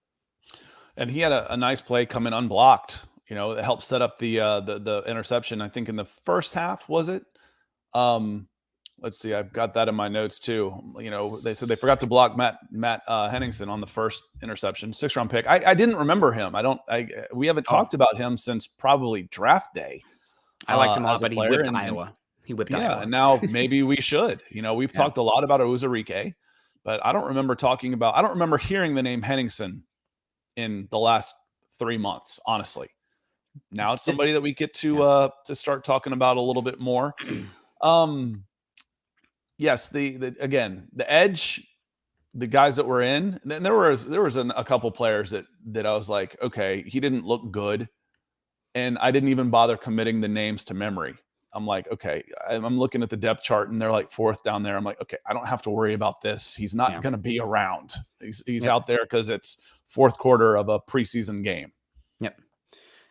And he had a nice play come in unblocked. It helped set up the interception. I think in the first half, was it? Let's see. I've got that in my notes too. They said they forgot to block Matt Henningsen on the first interception, 6th-round pick. I didn't remember him. We haven't talked about him since probably draft day. I liked him a lot, but he whipped Iowa. He whipped Iowa. And now maybe we should. We've talked a lot about Uzarike, but I don't remember hearing the name Henningsen in the last 3 months, honestly. Now it's somebody that we get to start talking about a little bit more. Yes, the edge, the guys that were in, and there was a couple players that I was like, okay, he didn't look good, and I didn't even bother committing the names to memory. I'm like, okay, I'm looking at the depth chart, and they're like 4th down there. I'm like, okay, I don't have to worry about this. He's not going to be around. He's out there because it's 4th quarter of a preseason game. Yep.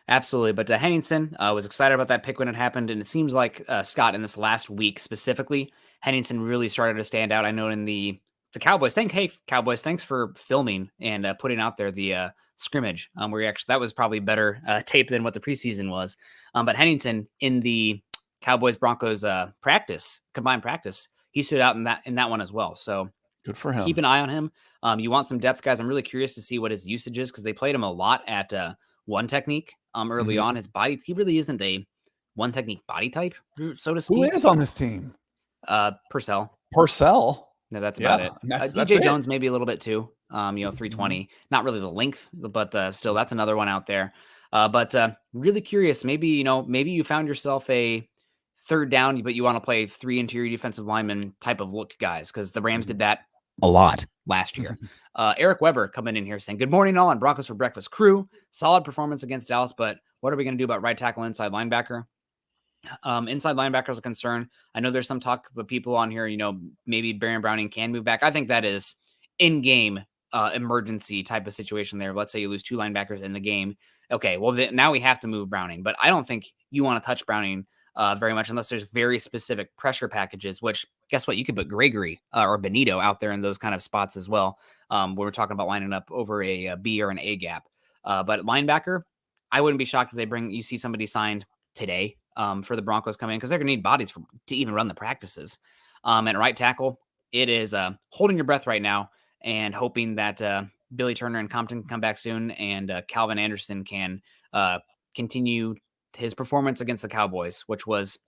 Absolutely. But Henningsen was excited about that pick when it happened. And it seems like, Scott, in this last week specifically, Henningsen really started to stand out. I know in the Cowboys, Cowboys, thanks for filming and putting out there the scrimmage where that was probably better tape than what the preseason was. But Henningsen in the Cowboys Broncos combined practice, he stood out in that one as well. So good for him. Keep an eye on him. You want some depth, guys. I'm really curious to see what his usage is because they played him a lot at one technique early on. His body, he really isn't a one technique body type, so to speak. Who is on this team? Purcell. No, that's about it. That's DJ it. Jones maybe a little bit too. 320. Not really the length, but still, that's another one out there. But really curious. Maybe you found yourself a third down, but you want to play 3 interior defensive lineman type of look guys because the Rams did that a lot last year. Eric Weber coming in here saying, good morning all on Broncos for Breakfast crew. Solid performance against Dallas, but what are we going to do about right tackle, inside linebacker? Inside linebacker is a concern. I know there's some talk of people on here, maybe Baron Browning can move back. I think that is in-game emergency type of situation there. Let's say you lose 2 linebackers in the game. Okay, well, now we have to move Browning, but I don't think you want to touch Browning very much unless there's very specific pressure packages, which guess what? You could put Gregory or Benito out there in those kind of spots as well. When we're talking about lining up over a B or an A gap. But linebacker, I wouldn't be shocked if you see somebody signed today for the Broncos coming in because they're going to need bodies to even run the practices. And right tackle, it is holding your breath right now and hoping that Billy Turner and Compton come back soon and Calvin Anderson can continue his performance against the Cowboys, which was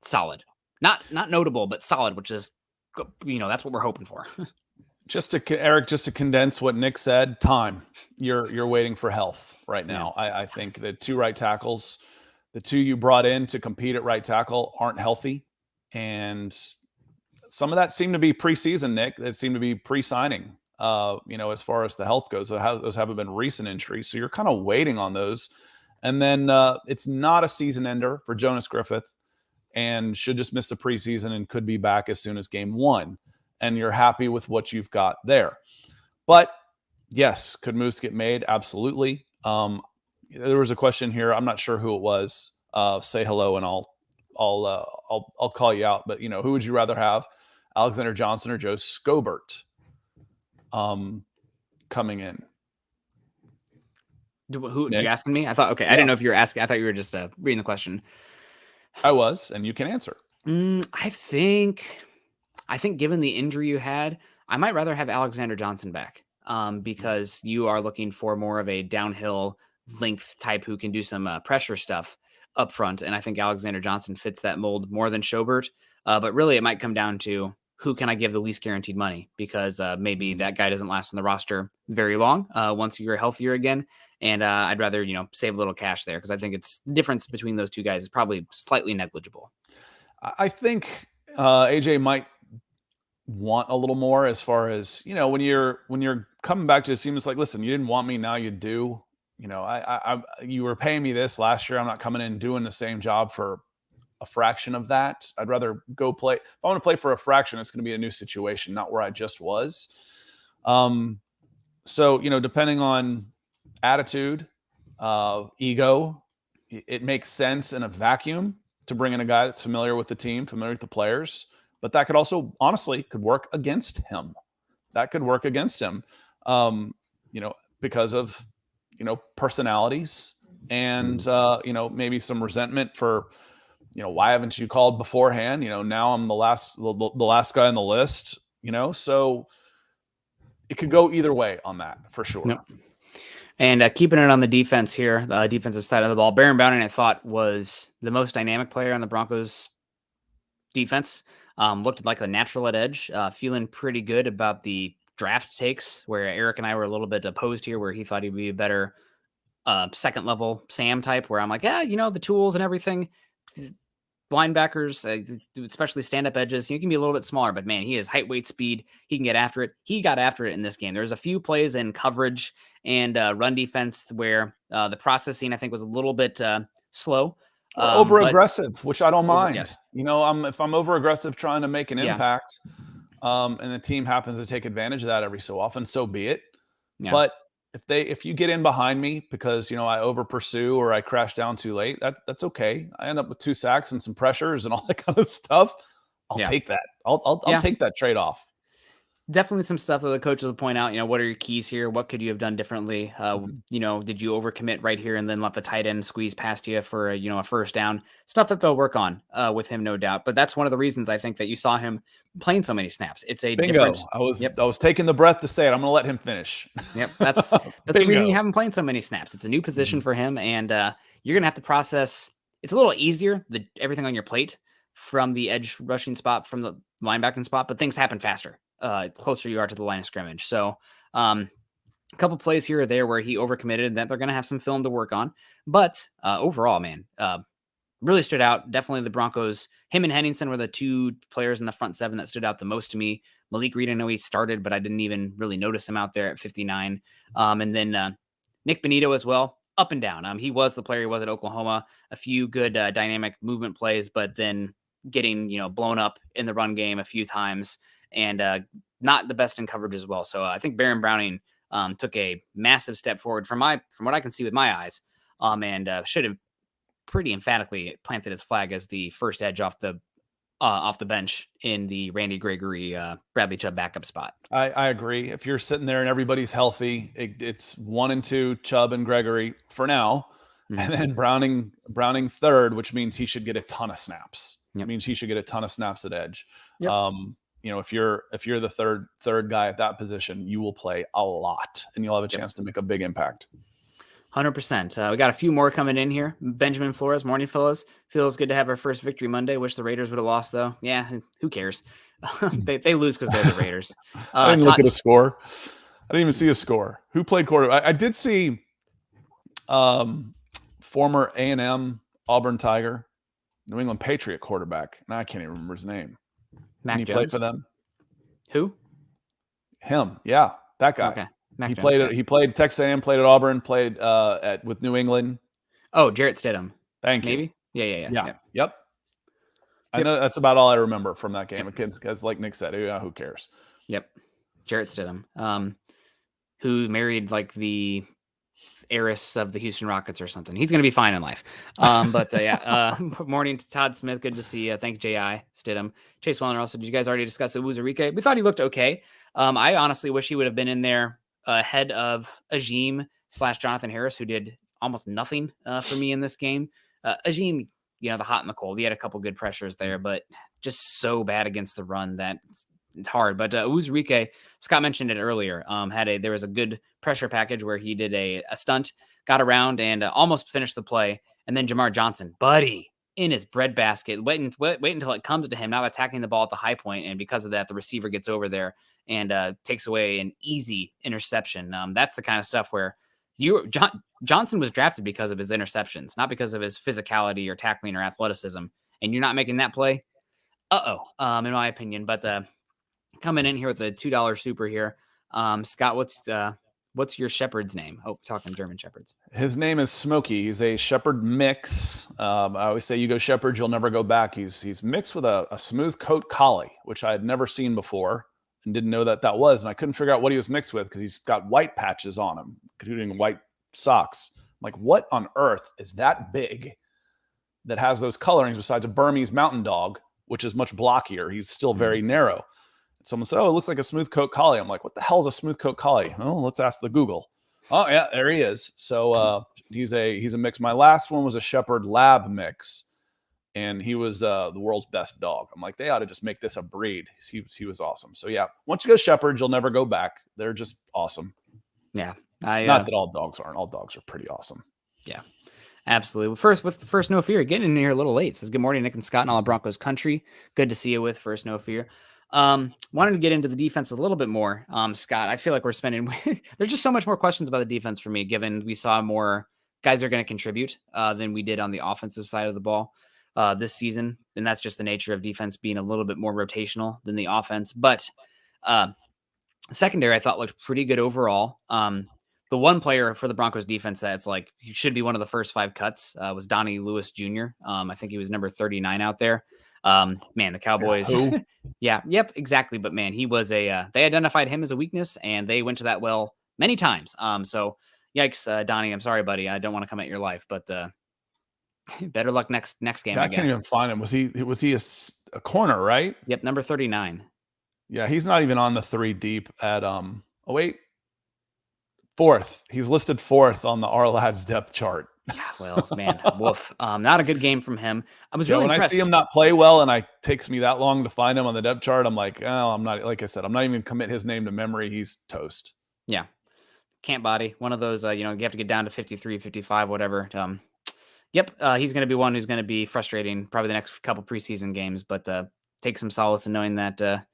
solid. Not notable, but solid, which is, that's what we're hoping for. Eric, just to condense what Nick said, time. You're waiting for health right now. Yeah. I think the 2 right tackles, the 2 you brought in to compete at right tackle aren't healthy. And some of that seemed to be preseason, Nick. That seemed to be pre-signing, as far as the health goes. Those haven't been recent injuries. So you're kind of waiting on those. And then it's not a season ender for Jonas Griffith and should just miss the preseason and could be back as soon as game 1. And you're happy with what you've got there. But yes, could moves get made? Absolutely. There was a question here. I'm not sure who it was. Say hello and I'll call you out. But who would you rather have, Alexander Johnson or Joe Scobert coming in? Who Nick? You asking me? I thought, okay. Yeah. I didn't know if you were asking. I thought you were just reading the question. I was, and you can answer. I think given the injury you had, I might rather have Alexander Johnson back because you are looking for more of a downhill length type who can do some pressure stuff up front. And I think Alexander Johnson fits that mold more than Schobert. But really, it might come down to who can I give the least guaranteed money because maybe that guy doesn't last on the roster very long once you're healthier again. And I'd rather, save a little cash there because I think it's the difference between those 2 guys is probably slightly negligible. I think AJ might want a little more as far as, when you're coming back to it seems like, listen, you didn't want me. Now you do. You were paying me this last year. I'm not coming in and doing the same job for a fraction of that. I'd rather go play. If I want to play for a fraction, it's going to be a new situation, not where I just was. So, depending on attitude, ego, it makes sense in a vacuum to bring in a guy that's familiar with the team, familiar with the players, but that could also honestly could work against him. Because of, personalities and, maybe some resentment for, why haven't you called beforehand? Now I'm the last guy on the list, so it could go either way on that for sure. Yep. And keeping it on the defense here, the defensive side of the ball, Baron Browning, I thought, was the most dynamic player on the Broncos defense. Looked like the natural at edge, feeling pretty good about the draft takes where Eric and I were a little bit opposed here, where he thought he'd be a better second level Sam type, where I'm like, the tools and everything. Linebackers, especially stand-up edges, he can be a little bit smaller, but man, he has height, weight, speed. He can get after it. He got after it in this game. There's a few plays in coverage and run defense where the processing, I think, was a little bit slow. Over-aggressive, which I don't mind. Yes. If I'm over-aggressive trying to make an impact, and the team happens to take advantage of that every so often, so be it. Yeah. But if you get in behind me because I over pursue or I crash down too late, that's okay. I end up with 2 sacks and some pressures and all that kind of stuff. I'll take that. I'll take that trade off. Definitely some stuff that the coaches will point out, what are your keys here? What could you have done differently? Mhm. Did you overcommit right here and then let the tight end squeeze past you for a first down? Stuff that they'll work on with him, no doubt. But that's one of the reasons I think that you saw him playing so many snaps. It's a different. Bingo. I was Yep. I was taking the breath to say it. I'm going to let him finish. Yep. That's the reason you Bingo. haven't played so many snaps. It's a new position Mhm. for him, and you're gonna have to process. It's a little easier, everything on your plate from the edge rushing spot, from the linebacking spot, but things happen faster closer you are to the line of scrimmage. So a couple plays here or there where he overcommitted that they're gonna have some film to work on. But overall, man, really stood out. Definitely the Broncos. Him and Henningsen were the two players in the front seven that stood out the most to me. Malik Reed, I know he started, but I didn't even really notice him out there at 59. And then Nick Benito as well, up and down. He was the player he was at Oklahoma. A few good dynamic movement plays, but then getting blown up in the run game a few times, and not the best in coverage as well. So I think Baron Browning took a massive step forward from what I can see with my eyes, and should have pretty emphatically planted his flag as the first edge off the bench in the Randy Gregory Bradley Chubb backup spot. I agree. If you're sitting there and everybody's healthy, it's 1 and 2, Chubb and Gregory for now. Mhm. And then Browning third, which means he should get a ton of snaps. It Yep. means he should get a ton of snaps at edge. Yep. If you're the third guy at that position, you will play a lot and you'll have a chance to make a big impact. 100%. We got a few more coming in here. Benjamin Flores, morning fellas. Feels good to have our first victory Monday. Wish the Raiders would have lost though. Yeah, who cares? they lose because they're the Raiders. I didn't look at a Tots. score. I didn't even see a score. Who played quarterback? I did see former A&M Auburn Tiger, New England Patriot quarterback. And I can't even remember his name. Mac And he Jones. played for them. Who? Him. Yeah, that guy. Okay. Mac He Jones, played. okay. He played Texas A&M. Played at Auburn. Played with New England. Oh, Jarrett Stidham. Thank you. Maybe. Yeah. Yep. I Yep. know that's about all I remember from that game. Because like Nick said, who cares? Yep. Jarrett Stidham. Who married like the heiress of the Houston Rockets or something. He's going to be fine in life. Morning to Todd Smith. Good to see you. Thank J.I. Stidham. Chase Wellner also, did you guys already discuss Uzurike? We thought he looked okay. I honestly wish he would have been in there ahead of Ajim / Jonathan Harris, who did almost nothing for me in this game. Ajim, the hot and the cold. He had a couple good pressures there, but just so bad against the run that it's hard. But Uzurike, Scott mentioned it earlier, there was a good pressure package where he did a stunt, got around and almost finished the play. And then Jamar Johnson, buddy, in his breadbasket, wait until it comes to him, not attacking the ball at the high point. And because of that, the receiver gets over there and takes away an easy interception. That's the kind of stuff where Johnson was drafted because of his interceptions, not because of his physicality or tackling or athleticism. And you're not making that play. In my opinion. But coming in here with a $2 super here. Scott, what's your shepherd's name? Oh, talking German shepherds. His name is Smokey. He's a shepherd mix. I always say, you go shepherd, you'll never go back. He's mixed with a smooth coat collie, which I had never seen before and didn't know that was. And I couldn't figure out what he was mixed with because he's got white patches on him, including white socks. I'm like, what on earth is that big that has those colorings besides a Burmese mountain dog, which is much blockier? He's still very narrow. Someone said, "Oh, it looks like a smooth coat collie." I'm like, "What the hell is a smooth coat collie?" Oh, let's ask the Google. Oh yeah, there he is. So he's a mix. My last one was a shepherd lab mix, and he was the world's best dog. I'm like, they ought to just make this a breed. He was awesome. So yeah, once you go shepherd, you'll never go back. They're just awesome. Yeah, not that all dogs aren't. All dogs are pretty awesome. Yeah. Absolutely. First No Fear, getting in here a little late. Says good morning, Nick and Scott and all of Broncos country. Good to see you with First No Fear. Wanted to get into the defense a little bit more. Scott, I feel like we're spending there's just so much more questions about the defense for me, given we saw more guys are going to contribute than we did on the offensive side of the ball this season. And that's just the nature of defense being a little bit more rotational than the offense. But secondary, I thought looked pretty good overall. The one player for the Broncos defense that's like he should be one of the first 5 cuts was Donnie Lewis Jr. I think he was number 39 out there. Man, the Cowboys. Yeah, yep, exactly. But man, he was they identified him as a weakness and they went to that well many times. So yikes, Donnie. I'm sorry, buddy. I don't want to come at your life, but better luck next game. I I guess. can't even find him. Was he a corner, right? Yep, number 39. Yeah, he's not even on the 3 deep at, oh, wait, 4th. He's listed 4th on the R-Lads depth chart. Yeah, well, man, woof. Not a good game from him. I was Yeah, really when I see impressed. him not play well and takes me that long to find him on the depth chart, I'm like, "Oh, I'm not," like I said, I'm not even gonna commit his name to memory. He's toast. Yeah, can't body. One of those, you have to get down to 53, 55, whatever. Yep, he's going to be one who's going to be frustrating probably the next couple preseason games, but take some solace in knowing that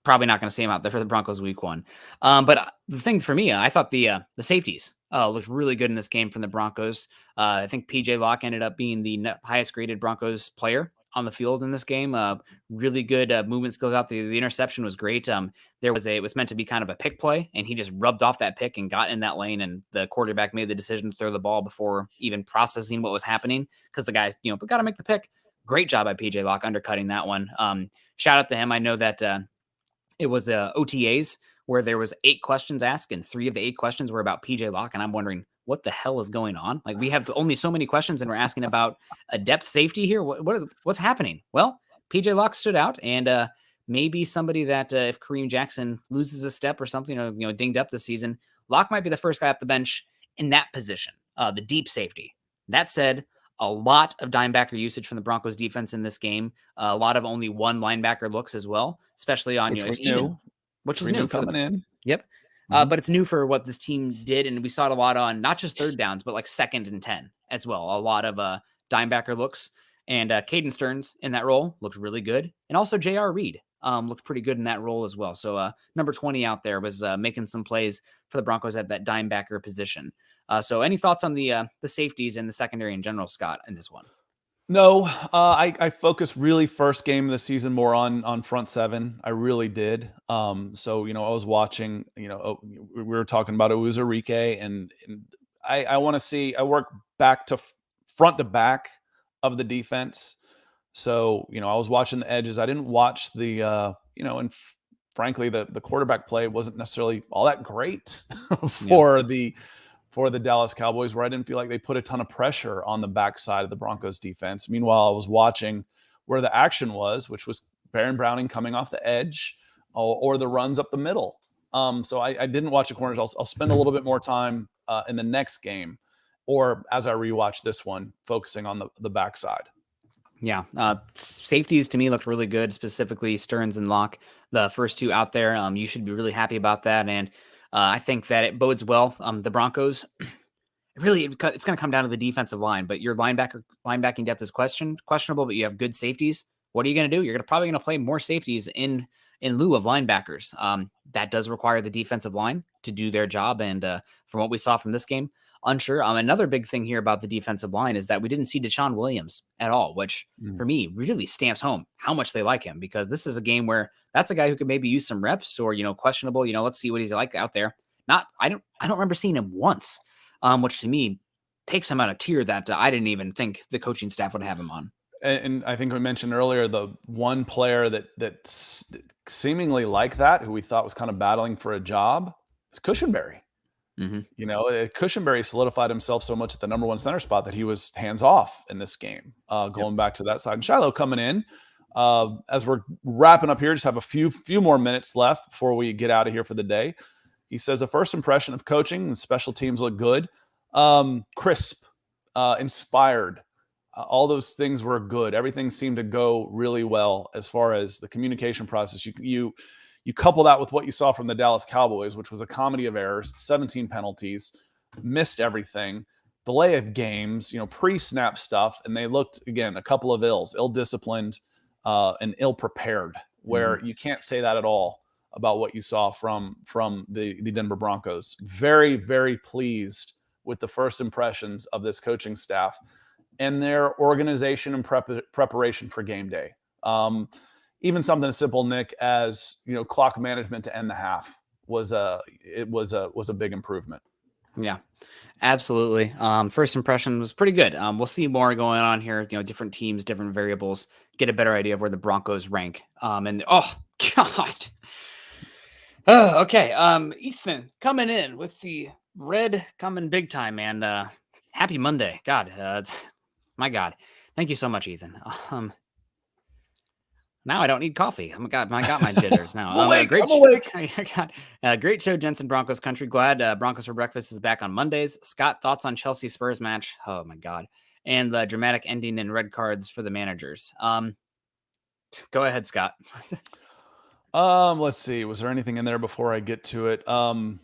probably not going to see him out there for the Broncos week 1. But the thing for me, I thought the safeties looked really good in this game from the Broncos. I think PJ Locke ended up being the highest graded Broncos player on the field in this game. Really good movement skills out there. The interception was great. It was meant to be kind of a pick play, and he just rubbed off that pick and got in that lane, and the quarterback made the decision to throw the ball before even processing what was happening because the guy, but got to make the pick. Great job by PJ Locke undercutting that one. Shout out to him. I know that it was OTAs where there was 8 questions asked, and 3 of the 8 questions were about PJ Locke, and I'm wondering what the hell is going on. Like, we have only so many questions, and we're asking about a depth safety here. What's happening? Well, PJ Locke stood out, and maybe somebody that if Kareem Jackson loses a step or something, or dinged up this season, Locke might be the first guy off the bench in that position, the deep safety. That said, a lot of dimebacker usage from the Broncos defense in this game. A lot of only one linebacker looks as well, especially on, Which we if even, knew. which Which is we new knew for coming in. yep. Mhm. But it's new for what this team did. And we saw it a lot on not just third downs, but like 2nd and 10 as well. A lot of dimebacker looks, and Caden Stearns in that role looked really good. And also J.R. Reed looked pretty good in that role as well. So number 20 out there was making some plays for the Broncos at that dimebacker position. So any thoughts on the safeties and the secondary in general, Scott, in this one? No, I focused really first game of the season more on front 7. I really did. So, I was watching, we were talking about Uzurike, and I want to see, I work back to front to back of the defense. So, I was watching the edges. I didn't watch and frankly, the quarterback play wasn't necessarily all that great Yeah. for the Dallas Cowboys, where I didn't feel like they put a ton of pressure on the backside of the Broncos defense. Meanwhile, I was watching where the action was, which was Baron Browning coming off the edge or the runs up the middle. So I didn't watch the corners. I'll spend a little bit more time in the next game, or as I rewatch this one, focusing on the backside. Yeah. Safeties to me looked really good, specifically Stearns and Locke, the first 2 out there. You should be really happy about that. And I think that it bodes well. The Broncos, it's going to come down to the defensive line, but your linebacking depth is questionable, but you have good safeties. What are you going to do? You're probably going to play more safeties in lieu of linebackers. That does require the defensive line to do their job. And from what we saw from this game, unsure. Another big thing here about the defensive line is that we didn't see Deshaun Williams at all, which for me really stamps home how much they like him, because this is a game where that's a guy who could maybe use some reps or, questionable, let's see what he's like out there. I don't remember seeing him once, which to me takes him on a tier that I didn't even think the coaching staff would have him on. And I think we mentioned earlier the one player that's seemingly like that, who we thought was kind of battling for a job, is Cushenberry. Mm-hmm. Cushenberry solidified himself so much at the number 1 center spot that he was hands off in this game, going back to that side. And Shiloh coming in, as we're wrapping up here, just have a few more minutes left before we get out of here for the day. He says, a first impression of coaching and special teams look good. Crisp, inspired. All those things were good. Everything seemed to go really well as far as the communication process. You couple that with what you saw from the Dallas Cowboys, which was a comedy of errors, 17 penalties, missed everything, delay of games, pre-snap stuff, and they looked, again, a couple of ill-disciplined, and ill-prepared, where you can't say that at all about what you saw from the Denver Broncos. Very, very pleased with the first impressions of this coaching staff and their organization and preparation for game day. Even something as simple, Nick, as clock management to end the half was a big improvement. Yeah, absolutely. First impression was pretty good. We'll see more going on here. Different teams, different variables, get a better idea of where the Broncos rank. And oh God. Oh, okay. Ethan coming in with the red coming big time, man. Happy Monday. God, my God. Thank you so much, Ethan. Now I don't need coffee. I got my jitters now. I'm awake. Great, I'm awake. great show, Jensen Broncos country. Glad Broncos for Breakfast is back on Mondays. Scott, thoughts on Chelsea Spurs match? Oh my God. And the dramatic ending and red cards for the managers. Go ahead, Scott. Let's see. Was there anything in there before I get to it? On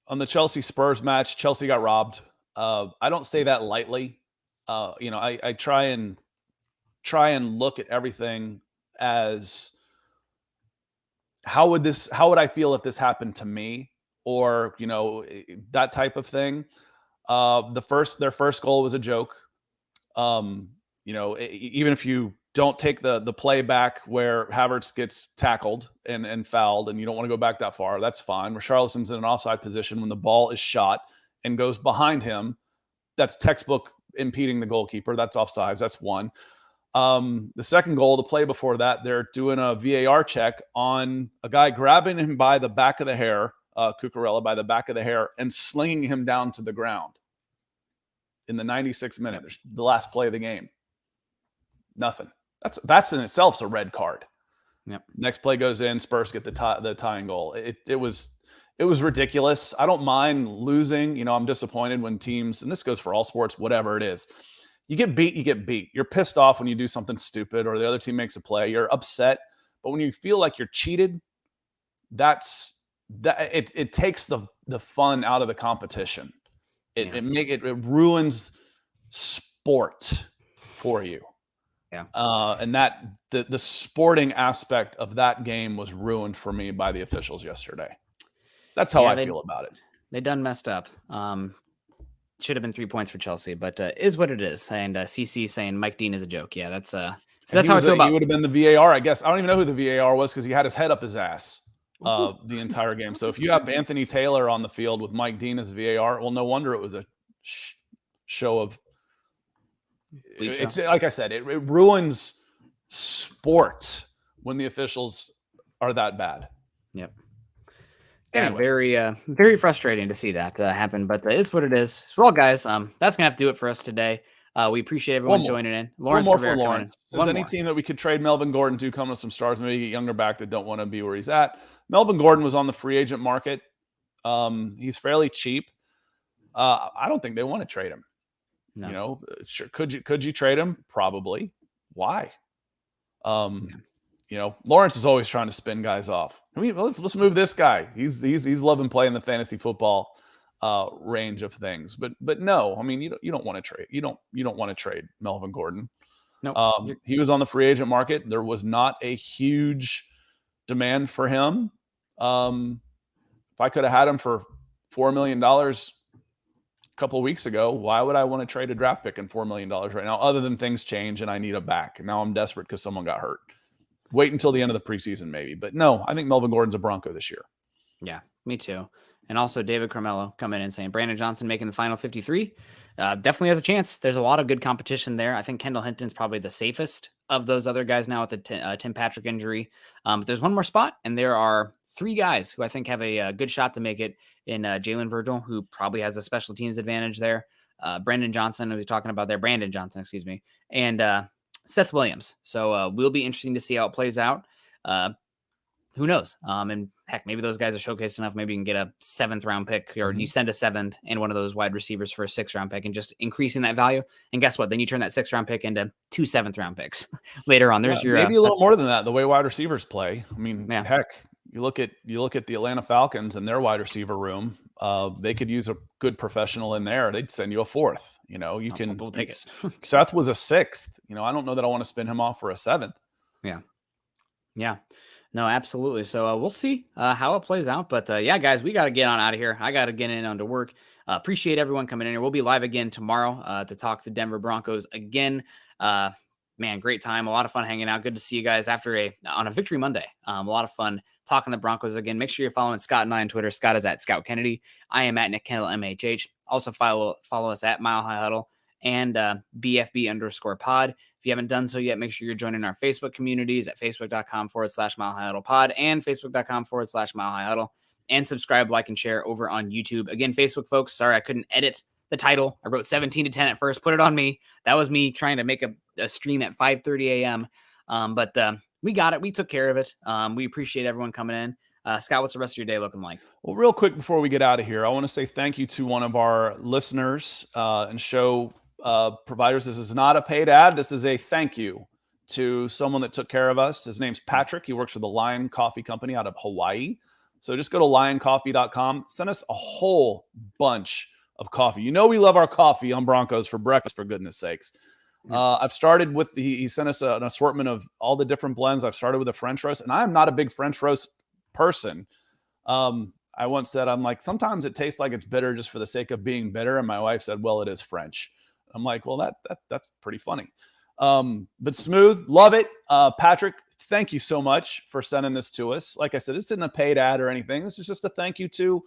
the Chelsea Spurs match, Chelsea got robbed. I don't say that lightly. I try and look at everything as how would I feel if this happened to me, or that type of thing. Their first goal was a joke. Even if you don't take the play back where Havertz gets tackled and fouled, and you don't want to go back that far, that's fine. Richarlison's in an offside position when the ball is shot and goes behind him. That's textbook impeding the goalkeeper. That's offsides. That's one. The second goal, the play before that, they're doing a VAR check on a guy grabbing him by the back of the hair, Cucurella by the back of the hair, and slinging him down to the ground in the 96th minute, the last play of the game. Nothing. That's in itself a red card. Yep. Next play goes in, Spurs get the tying goal. It was ridiculous. I don't mind losing. I'm disappointed when teams, and this goes for all sports, whatever it is. You get beat, you get beat. You're pissed off when you do something stupid or the other team makes a play. You're upset. But when you feel like you're cheated, it takes the fun out of the competition. It ruins sport for you. Yeah. And that the sporting aspect of that game was ruined for me by the officials yesterday. That's how I feel about it. They done messed up. Should have been 3 points for Chelsea, but is what it is. And CC saying Mike Dean is a joke. Yeah, that's how I feel about. He would have been the VAR, I guess. I don't even know who the VAR was because he had his head up his ass the entire game. So if you have Anthony Taylor on the field with Mike Dean as VAR, well, no wonder it was a show of. It's like I said, it ruins sport when the officials are that bad. Yep. Anyway. Yeah, very frustrating to see that happen, but it's what it is. Well, guys, that's gonna have to do it for us today. We appreciate everyone joining in. Lawrence Rivera coming in. If there's any team that we could trade Melvin Gordon to, come with some stars, maybe get younger back that don't want to be where he's at. Melvin Gordon was on the free agent market. He's fairly cheap. I don't think they want to trade him. No. Sure, could you trade him? Probably. Why? Lawrence is always trying to spin guys off. I mean, let's move this guy. He's loving playing the fantasy football range of things. But no, I mean, you don't want to trade. You don't want to trade Melvin Gordon. No. He was on the free agent market. There was not a huge demand for him. If I could have had him for $4 million a couple of weeks ago, why would I want to trade a draft pick and $4 million right now, other than things change and I need a back? And now I'm desperate because someone got hurt. Wait until the end of the preseason, maybe. But no, I think Melvin Gordon's a Bronco this year. Yeah, me too. And also David Carmelo coming in and saying Brandon Johnson making the final 53. Definitely has a chance. There's a lot of good competition there. I think Kendall Hinton's probably the safest of those other guys now with the Tim Patrick injury. But there's one more spot, and there are 3 guys who I think have a good shot to make it in Jalen Virgil, who probably has a special teams advantage there. Brandon Johnson, who we're talking about there, Brandon Johnson, excuse me, and Seth Williams. So will be interesting to see how it plays out. Who knows? And heck, maybe those guys are showcased enough. Maybe you can get a 7th round pick, or you send a 7th and one of those wide receivers for a 6th round pick, and just increasing that value. And guess what? Then you turn that 6th round pick into 2 7th round picks later on. There's your maybe a little more than that. The way wide receivers play. I mean, heck, you look at the Atlanta Falcons and their wide receiver room. They could use a good professional in there. They'd send you a 4th. We'll take it. Seth was a 6th. I don't know that I want to spin him off for a 7th. Yeah. No, absolutely. So we'll see how it plays out. But yeah, guys, we got to get on out of here. I got to get in on to work. Appreciate everyone coming in here. We'll be live again tomorrow to talk the Denver Broncos again. Man, great time. A lot of fun hanging out. Good to see you guys on a Victory Monday. A lot of fun talking the Broncos again. Make sure you're following Scott and I on Twitter. Scott is at Scout Kennedy. I am at Nick Kendell MHH. Also follow us at Mile High Huddle and BFB_pod. If you haven't done so yet, make sure you're joining our Facebook communities at facebook.com/Mile High Huddle pod and facebook.com/Mile High Huddle, and subscribe, like, and share over on YouTube. Again, Facebook folks, sorry I couldn't edit the title. I wrote 17 to 10 at first. Put it on me. That was me trying to make a stream at 5:30 a.m. But we got it. We took care of it. We appreciate everyone coming in. Scott, what's the rest of your day looking like? Well, real quick before we get out of here, I want to say thank you to one of our listeners and show providers. This is not a paid ad. This is a thank you to someone that took care of us. His name's Patrick. He works for the Lion Coffee Company out of Hawaii. So just go to lioncoffee.com. Send us a whole bunch of coffee. You know we love our coffee on Broncos for breakfast, for goodness sakes. I've started with, he sent us an assortment of all the different blends. I've started with a French roast, and I am not a big French roast person. I once said, I'm like, sometimes it tastes like it's bitter just for the sake of being bitter. And my wife said, well, it is French. I'm like, well, that's pretty funny. But smooth, love it. Patrick, thank you so much for sending this to us. Like I said, it's in a paid ad or anything. This is just a thank you to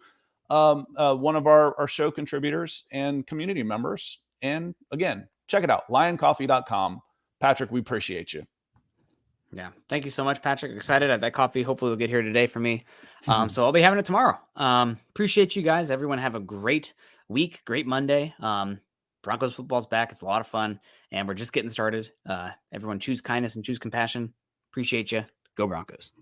one of our show contributors and community members. And again, check it out, lioncoffee.com. Patrick, we appreciate you. Yeah. Thank you so much, Patrick. Excited. That coffee hopefully will get here today for me. So I'll be having it tomorrow. Appreciate you guys. Everyone have a great week, great Monday. Broncos football's back. It's a lot of fun, and we're just getting started. Everyone choose kindness and choose compassion. Appreciate you. Go Broncos.